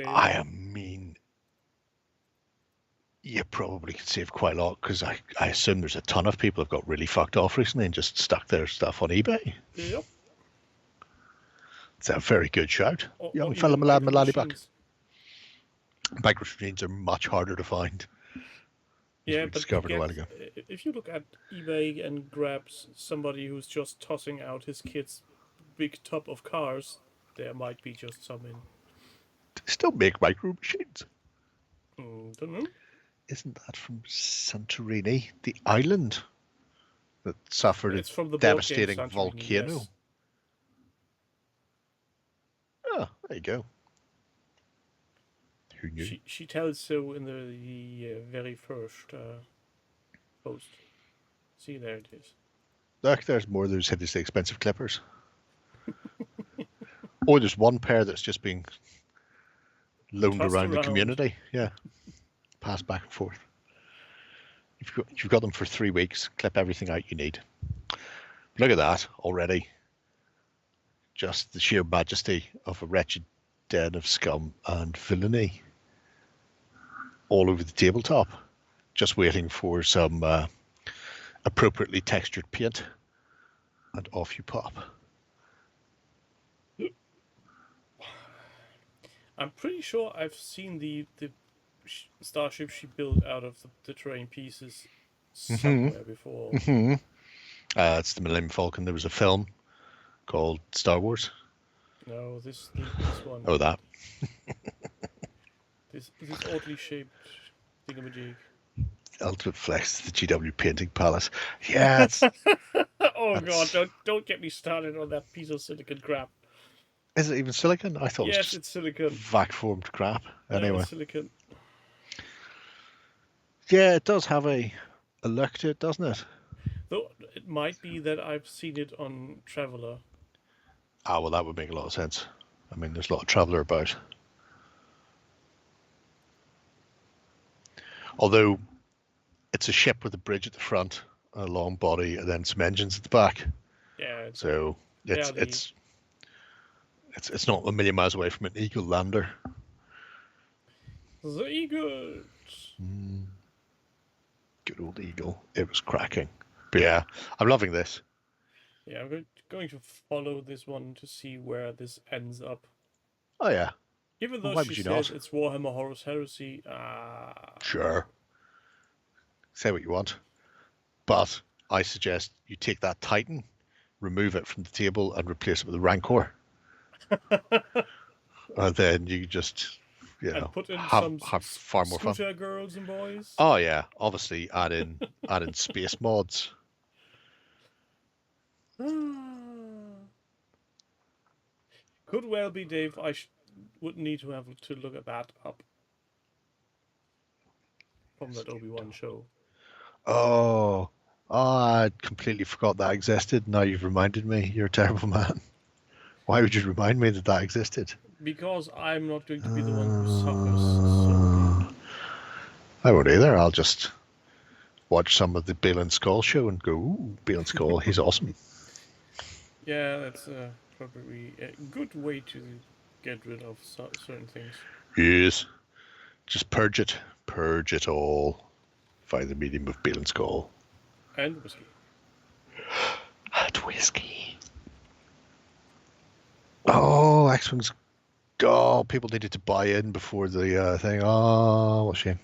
Speaker 3: I mean, you probably could save quite a lot because I assume there's a ton of people who've got really fucked off recently and just stuck their stuff on eBay.
Speaker 2: Yep.
Speaker 3: It's a very good shout. Young fella, Milady Buck. Micro machines are much harder to find.
Speaker 2: Yeah,
Speaker 3: we
Speaker 2: but
Speaker 3: discovered a while ago.
Speaker 2: If you look at eBay and grabs somebody who's just tossing out his kid's big tub of cars, there might be just some in.
Speaker 3: They still make micro machines.
Speaker 2: Don't know.
Speaker 3: Isn't that from Santorini, the island that suffered
Speaker 2: It's from the
Speaker 3: a devastating volcano?
Speaker 2: Yes.
Speaker 3: Oh, there you go. Who knew?
Speaker 2: She tells so in the very first post. See, there it is.
Speaker 3: Look, there's more of those hideously expensive clippers. Or there's one pair that's just being loaned around the community. Yeah. Passed back and forth. You've got them for 3 weeks. Clip everything out you need. Look at that already. Just the sheer majesty of a wretched den of scum and villainy all over the tabletop. Just waiting for some appropriately textured paint, and off you pop.
Speaker 2: I'm pretty sure I've seen the starship she built out of the terrain pieces somewhere before.
Speaker 3: It's the Millennium Falcon. There was a film called Star Wars.
Speaker 2: No, this one.
Speaker 3: Oh, that.
Speaker 2: This oddly shaped thingamajig.
Speaker 3: Ultimate Flex, the GW painting palette. Yeah, it's,
Speaker 2: Oh god, don't get me started on that piece of silicon crap.
Speaker 3: is it even silicon? I thought it was
Speaker 2: Yes,
Speaker 3: just
Speaker 2: it's silicon.
Speaker 3: vac-formed crap. Anyway.
Speaker 2: No, silicon.
Speaker 3: Yeah, it does have a look to it, doesn't it?
Speaker 2: Though it might be that I've seen it on Traveller.
Speaker 3: Ah, well, that would make a lot of sense. I mean, there's a lot of Traveller about. Although, it's a ship with a bridge at the front, a long body, and then some engines at the back.
Speaker 2: Yeah.
Speaker 3: So it's not a million miles away from an Eagle lander.
Speaker 2: The Eagles.
Speaker 3: Good old Eagle. It was cracking. But yeah, I'm loving this.
Speaker 2: Yeah, I'm going to follow this one to see where this ends up.
Speaker 3: Oh yeah.
Speaker 2: Even
Speaker 3: Well,
Speaker 2: though
Speaker 3: why
Speaker 2: she
Speaker 3: would you
Speaker 2: says
Speaker 3: not?
Speaker 2: it's Warhammer Horus Heresy,
Speaker 3: Sure. Say what you want. But I suggest you take that Titan, remove it from the table, and replace it with a Rancor. And then you just,
Speaker 2: and put in
Speaker 3: have
Speaker 2: some
Speaker 3: far more fun.
Speaker 2: scooter girls and boys.
Speaker 3: Oh yeah, obviously add in space mods.
Speaker 2: Could well be, Dave. I would need to have to look at that up from that Obi-Wan show.
Speaker 3: Oh, I completely forgot that existed. Now you've reminded me. You're a terrible man. Why would you remind me that that existed?
Speaker 2: Because I'm not going to be the one who suffers solely.
Speaker 3: I won't either. I'll just watch some of the Bale and Skull show and go, ooh, Bale and Skull, he's awesome.
Speaker 2: Yeah, that's probably a good way to get rid of certain things.
Speaker 3: Yes. Just purge it. Purge it all. Find the medium of Bale and Skull.
Speaker 2: And whiskey.
Speaker 3: And whiskey. Oh, X-Wing's... Oh, people needed to buy in before the thing. Oh, what a shame.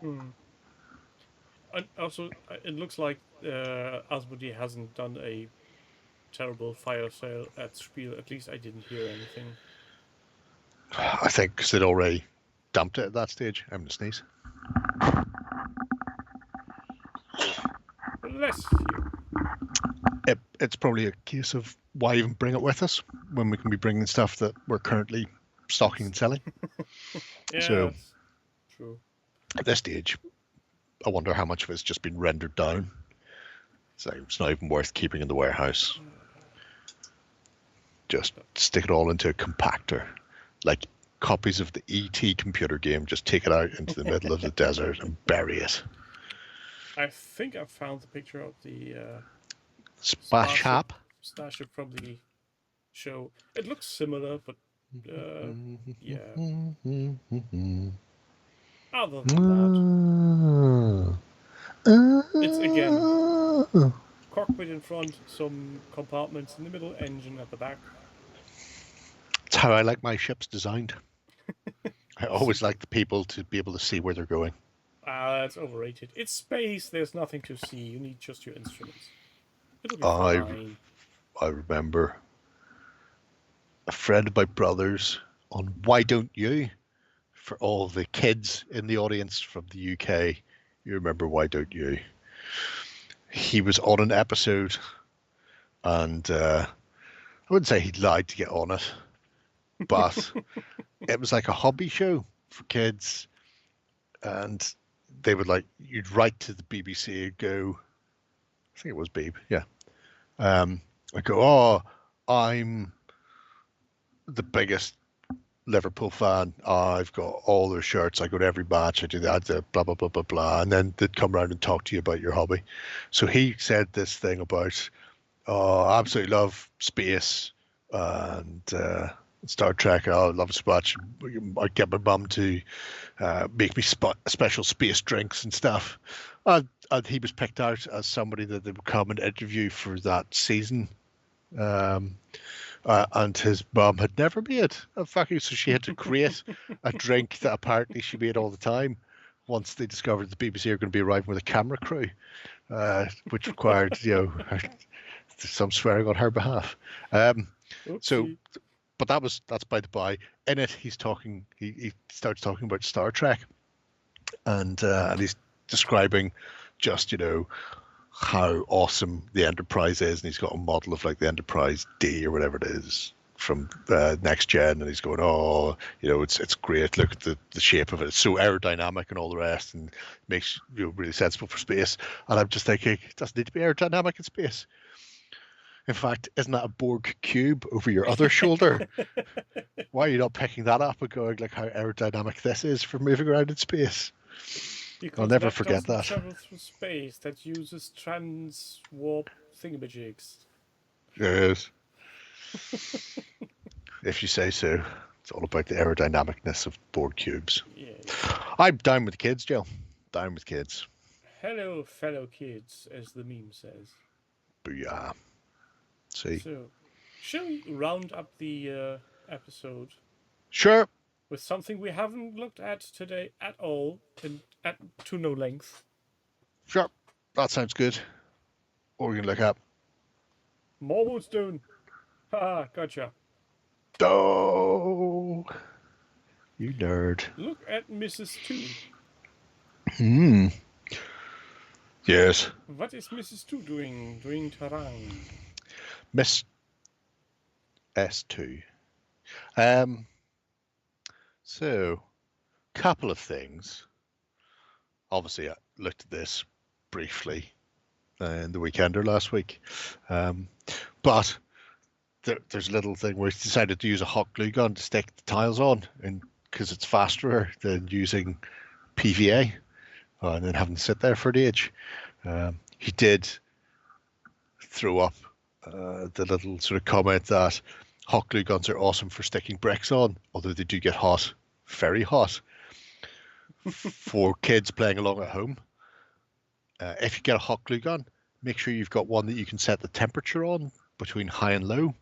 Speaker 2: And also, it looks like Asmodee hasn't done a terrible fire sale at Spiel. At least I didn't hear anything.
Speaker 3: I think because they'd already dumped it at that stage. I'm going to sneeze.
Speaker 2: Bless you.
Speaker 3: It's probably a case of why even bring it with us when we can be bringing stuff that we're currently stocking and selling.
Speaker 2: Yeah,
Speaker 3: So,
Speaker 2: that's true.
Speaker 3: At this stage, I wonder how much of it's just been rendered down. So it's not even worth keeping in the warehouse. Just stick it all into a compactor. Like copies of the ET computer game, just take it out into the middle of the desert and bury it.
Speaker 2: I think I found the picture of the
Speaker 3: Starship
Speaker 2: from the show. It looks similar, but yeah. Other than that, it's again cockpit in front, some compartments in the middle, engine at the back.
Speaker 3: That's how I like my ships designed. I always like the people to be able to see where they're going.
Speaker 2: That's overrated. It's space. There's nothing to see. You need just your instruments. It'll be fine.
Speaker 3: I remember a friend of my brother's on Why Don't You? For all the kids in the audience from the UK, you remember Why Don't You? He was on an episode, and I wouldn't say he lied to get on it, but it was like a hobby show for kids, and they would you'd write to the BBC and go, I think it was Beeb, yeah. I go, oh, I'm the biggest Liverpool fan. I've got all their shirts. I go to every match. I do that. Blah blah blah blah blah. And then they'd come around and talk to you about your hobby. So he said this thing about, oh, I absolutely love space and Star Trek. I love it so much. I get my mum to make me special space drinks and stuff. And he was picked out as somebody that they would come and interview for that season. And his mum had never made a fucking, so she had to create a drink that apparently she made all the time. Once they discovered the BBC are going to be arriving with a camera crew, which required, some swearing on her behalf. So, but that's by the by. In it, he's talking. He starts talking about Star Trek, and he's describing just how awesome the Enterprise is, and he's got a model of like the Enterprise D or whatever it is from Next Gen, and he's going, oh, it's great. Look at the shape of it. It's so aerodynamic and all the rest, and makes you really sensible for space. And I'm just thinking, it doesn't need to be aerodynamic in space. In fact, isn't that a Borg cube over your other shoulder? Why are you not picking that up and going like how aerodynamic this is for moving around in space?
Speaker 2: Because
Speaker 3: I'll never
Speaker 2: that
Speaker 3: forget
Speaker 2: doesn't
Speaker 3: that.
Speaker 2: Travel through space. That uses trans warp thingamajigs.
Speaker 3: Yes. If you say so. It's all about the aerodynamicness of Borg cubes.
Speaker 2: Yeah.
Speaker 3: I'm down with the kids, Joe. Down with kids.
Speaker 2: Hello, fellow kids, as the meme says.
Speaker 3: Booyah. See?
Speaker 2: So, shall we round up the episode
Speaker 3: Sure.
Speaker 2: with something we haven't looked at today at all, and to no length?
Speaker 3: Sure. That sounds good. What are we going to look at?
Speaker 2: More Moonstone. Haha, gotcha.
Speaker 3: Oh, you nerd.
Speaker 2: Look at Mrs.
Speaker 3: 2. Yes.
Speaker 2: What is Mrs. 2 doing? Doing Tarang.
Speaker 3: Miss S2. So, couple of things. Obviously, I looked at this briefly in the Weekender last week. But there's a little thing where he decided to use a hot glue gun to stick the tiles on, and because it's faster than using PVA and then having to sit there for an age. He did throw up the little sort of comment that hot glue guns are awesome for sticking bricks on, although they do get hot, very hot, for kids playing along at home. If you get a hot glue gun, make sure you've got one that you can set the temperature on between high and low.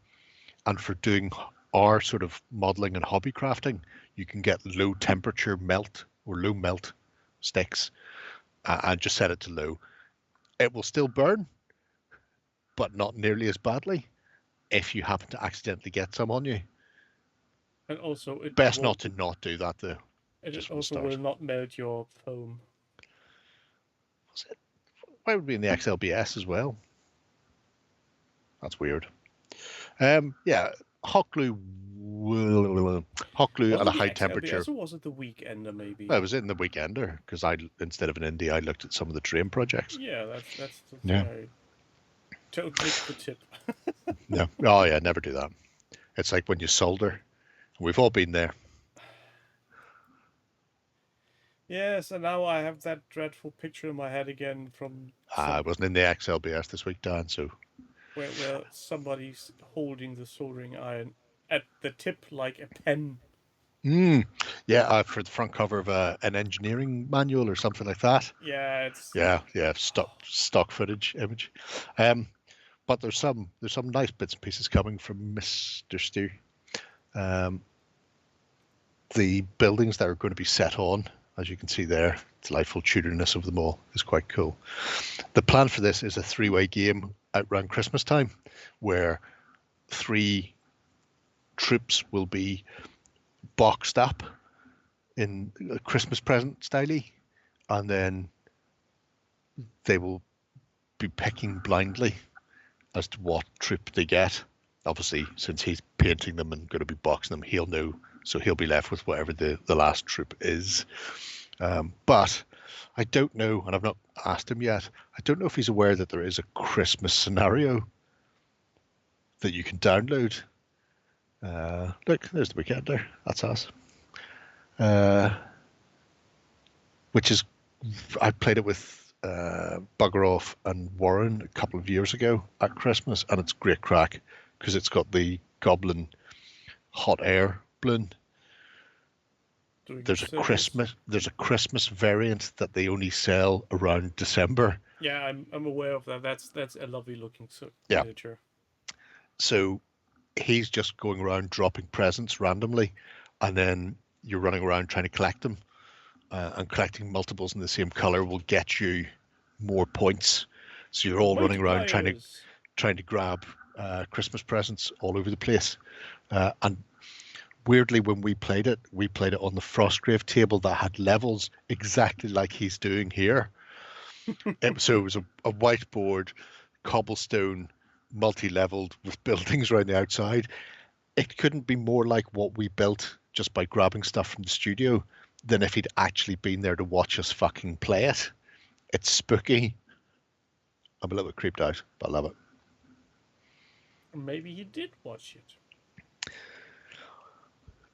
Speaker 3: And for doing our sort of modeling and hobby crafting, you can get low temperature melt or low melt sticks and just set it to low. It will still burn, but not nearly as badly if you happen to accidentally get some on you.
Speaker 2: And also, it
Speaker 3: Best not to not do that though.
Speaker 2: It also will not melt your foam.
Speaker 3: Why would it be in the XLBS as well? That's weird. Yeah, hot glue at a high temperature.
Speaker 2: Or was it the Weekender maybe?
Speaker 3: Well, it was in the Weekender because instead of an indie, I looked at some of the train projects.
Speaker 2: Yeah, that's the
Speaker 3: Yeah.
Speaker 2: Don't take the tip.
Speaker 3: No, oh yeah, never do that. It's like when you solder. We've all been there.
Speaker 2: Yes, and now I have that dreadful picture in my head again from.
Speaker 3: I wasn't in the XLBS this week, Dan. So.
Speaker 2: Where somebody's holding the soldering iron at the tip like a pen.
Speaker 3: Yeah, for the front cover of an engineering manual or something like that.
Speaker 2: Yeah, it's.
Speaker 3: Yeah, stock footage image. But there's some nice bits and pieces coming from Mr. Stew. The buildings that are going to be set on, as you can see there, delightful Tudorness of them all is quite cool. The plan for this is a 3-way game at around Christmas time, where 3 troops will be boxed up in a Christmas present style, and then they will be picking blindly as to what troop they get. Obviously, since he's painting them and going to be boxing them, he'll know, so he'll be left with whatever the last troop is. But I don't know, and I've not asked him yet, I don't know if he's aware that there is a Christmas scenario that you can download Look, there's the weekend there. That's us. Which is, I played it with Bugger Off and Warren a couple of years ago at Christmas, and it's great crack because it's got the Goblin hot air balloon.
Speaker 2: Doing
Speaker 3: There's a
Speaker 2: service.
Speaker 3: Christmas variant that they only sell around December.
Speaker 2: Yeah, I'm aware of that. That's a lovely looking
Speaker 3: Yeah.
Speaker 2: miniature.
Speaker 3: So he's just going around dropping presents randomly, and then you're running around trying to collect them. And collecting multiples in the same color will get you more points. So you're all running around trying to grab Christmas presents all over the place. And weirdly, when we played it on the Frostgrave table that had levels exactly like he's doing here. So it was a whiteboard, cobblestone, multi-leveled with buildings around the outside. It couldn't be more like what we built just by grabbing stuff from the studio than if he'd actually been there to watch us fucking play it. It's spooky. I'm a little bit creeped out, but I love it.
Speaker 2: Maybe he did watch it.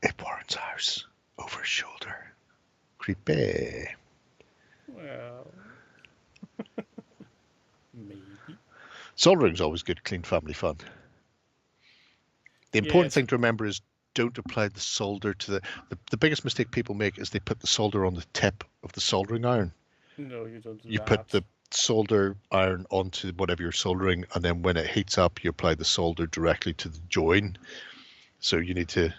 Speaker 3: At Warren's house, over his shoulder. Creepy.
Speaker 2: Well, maybe.
Speaker 3: Soldering's always good, clean family fun. The important thing to remember is don't apply the solder to the biggest mistake people make is they put the solder on the tip of the soldering iron.
Speaker 2: No, you don't do
Speaker 3: You
Speaker 2: that.
Speaker 3: put the solder iron onto whatever you're soldering, and then when it heats up, you apply the solder directly to the join. So you need to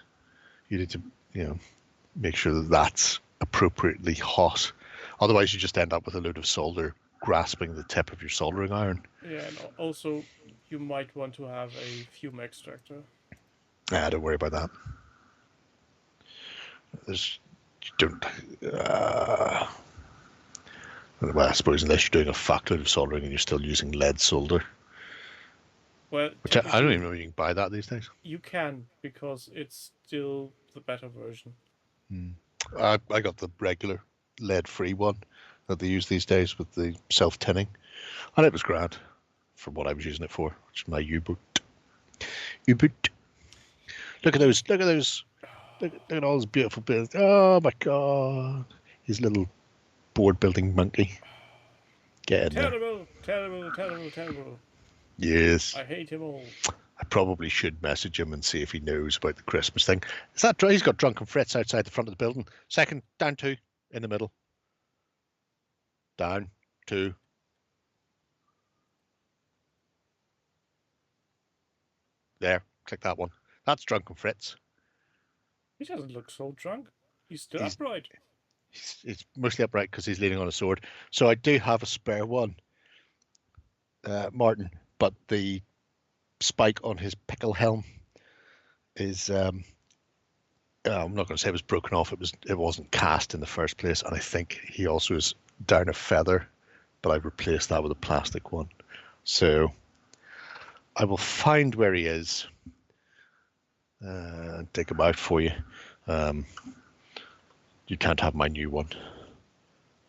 Speaker 3: make sure that that's appropriately hot. Otherwise, you just end up with a load of solder grasping the tip of your soldering iron.
Speaker 2: Yeah, and also you might want to have a fume extractor.
Speaker 3: Don't worry about that. Well, I suppose unless you're doing a fuckload of soldering and you're still using lead solder.
Speaker 2: Well,
Speaker 3: which I don't even know if you can buy that these days.
Speaker 2: You can, because it's still the better version.
Speaker 3: I got the regular lead-free one that they use these days with the self-tinning, and it was grand for what I was using it for, which is my U-boot. Look at those. Look at all those beautiful builds. Oh my god. His little board building monkey. Get in there.
Speaker 2: Terrible.
Speaker 3: Yes.
Speaker 2: I hate him all.
Speaker 3: I probably should message him and see if he knows about the Christmas thing. Is that he's got Drunken Fritz outside the front of the building? Second, down 2, in the middle. Down 2. There, click that one. That's Drunken Fritz.
Speaker 2: He doesn't look so drunk. He's still upright.
Speaker 3: He's mostly upright because he's leaning on a sword. So I do have a spare one, Martin, but the spike on his pickle helm is I'm not going to say it was broken off. It wasn't cast in the first place, and I think he also is down a feather, but I've replaced that with a plastic one. So I will find where he is and take him out for you. You can't have my new one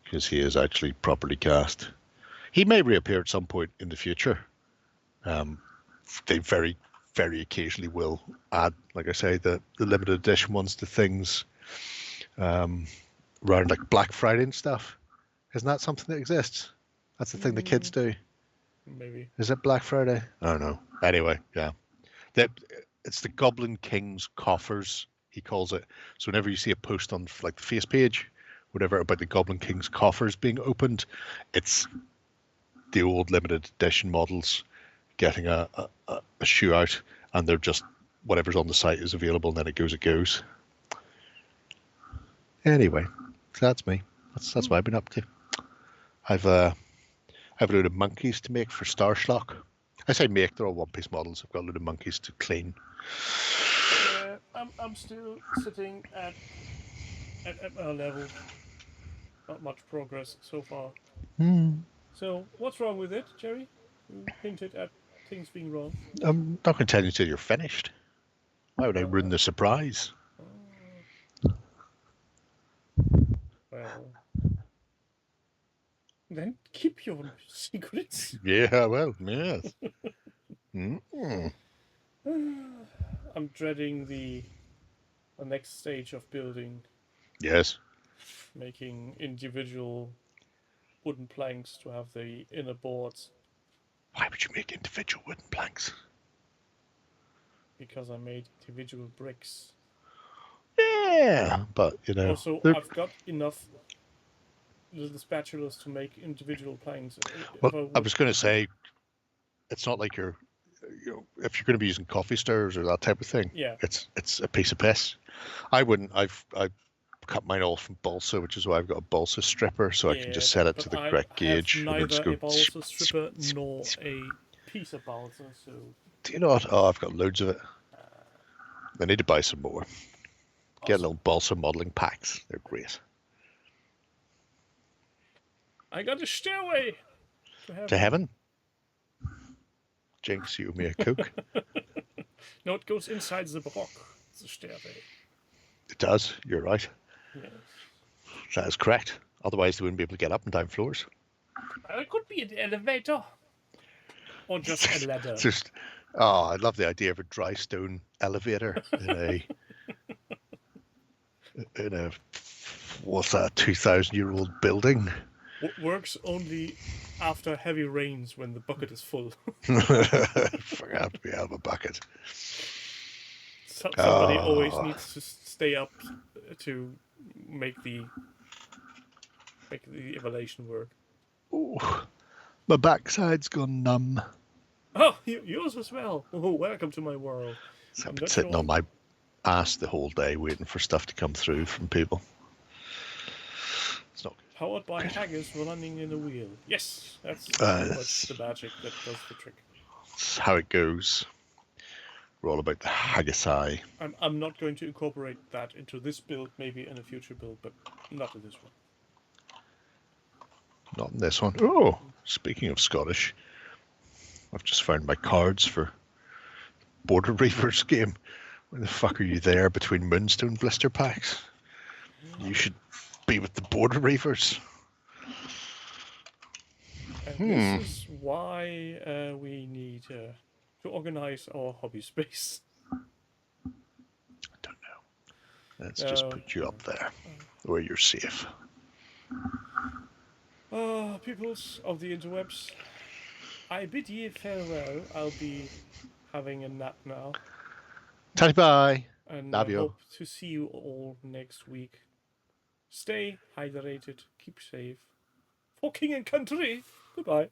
Speaker 3: because he is actually properly cast. He may reappear at some point in the future. They very, very occasionally will add, like I say, the limited edition ones to things around like Black Friday and stuff. Isn't that something that exists? That's the thing the kids do.
Speaker 2: Maybe.
Speaker 3: Is it Black Friday? I don't know. Anyway, yeah. It's the Goblin King's coffers, he calls it. So whenever you see a post on like the face page, whatever, about the Goblin King's coffers being opened, it's the old limited edition models getting a shoe out, and they're just whatever's on the site is available, and then it goes. Anyway, so that's me. That's what I've been up to. I've a load of monkeys to make for Star Schlock. I say make, they're all one-piece models. I've got a load of monkeys to clean.
Speaker 2: Yeah, I'm still sitting at our level. Not much progress so far. So what's wrong with it, Jerry? You hinted at things being wrong.
Speaker 3: I'm not going to tell you until you're finished. Why would I ruin the surprise?
Speaker 2: Well, then keep your secrets.
Speaker 3: Yeah, well, yes.
Speaker 2: I'm dreading the next stage of building,
Speaker 3: Yes.
Speaker 2: making individual wooden planks to have the inner boards,
Speaker 3: Why would you make individual wooden planks?
Speaker 2: because I made individual bricks.
Speaker 3: Yeah, but
Speaker 2: Also,
Speaker 3: they're-
Speaker 2: I've got enough little spatulas to make individual planks.
Speaker 3: well, I was going to say, it's not like if you're going to be using coffee stirrers or that type of thing,
Speaker 2: Yeah.
Speaker 3: it's a piece of piss. I wouldn't. I cut mine off from balsa, which is why I've got a balsa stripper, so I can just set it to the correct gauge.
Speaker 2: I have neither a balsa stripper nor a piece of balsa, so...
Speaker 3: Do you know what? Oh, I've got loads of it. I need to buy some more. Get
Speaker 2: Awesome.
Speaker 3: little balsa modeling packs. They're great.
Speaker 2: I got a stairway
Speaker 3: To heaven. Jinx, you owe me a Coke.
Speaker 2: No, it goes inside the block. It's a stairway.
Speaker 3: It does. You're right.
Speaker 2: Yes.
Speaker 3: That is correct. Otherwise, they wouldn't be able to get up and down floors.
Speaker 2: It could be an elevator. Or just a ladder.
Speaker 3: I love the idea of a dry stone elevator in a what's that, 2,000-year-old building.
Speaker 2: Works only after heavy rains when the bucket is full.
Speaker 3: Forgot to be out of a bucket.
Speaker 2: Somebody always needs to stay up to make the evaluation work.
Speaker 3: Ooh, my backside's gone numb.
Speaker 2: Oh, yours as well. Oh, welcome to my world.
Speaker 3: So I've been sitting on my ass the whole day waiting for stuff to come through from people. It's not good.
Speaker 2: Powered by haggis running in a wheel. Yes, that's the magic that does the trick.
Speaker 3: That's how it goes. We're all about the haggis eye.
Speaker 2: I'm not going to incorporate that into this build, maybe in a future build, but not in this one.
Speaker 3: Not in this one. Oh, speaking of Scottish, I've just found my cards for Border Reavers game. Where the fuck are you there between Moonstone blister packs? You should be with the Border Reavers.
Speaker 2: And this is why we need to organize our hobby space.
Speaker 3: I don't know. Let's just put you up there where you're safe.
Speaker 2: Peoples of the interwebs, I bid ye farewell. I'll be having a nap now.
Speaker 3: Tatty bye.
Speaker 2: And
Speaker 3: Love
Speaker 2: I
Speaker 3: you.
Speaker 2: hope to see you all next week. Stay hydrated, keep safe. For king and country, goodbye.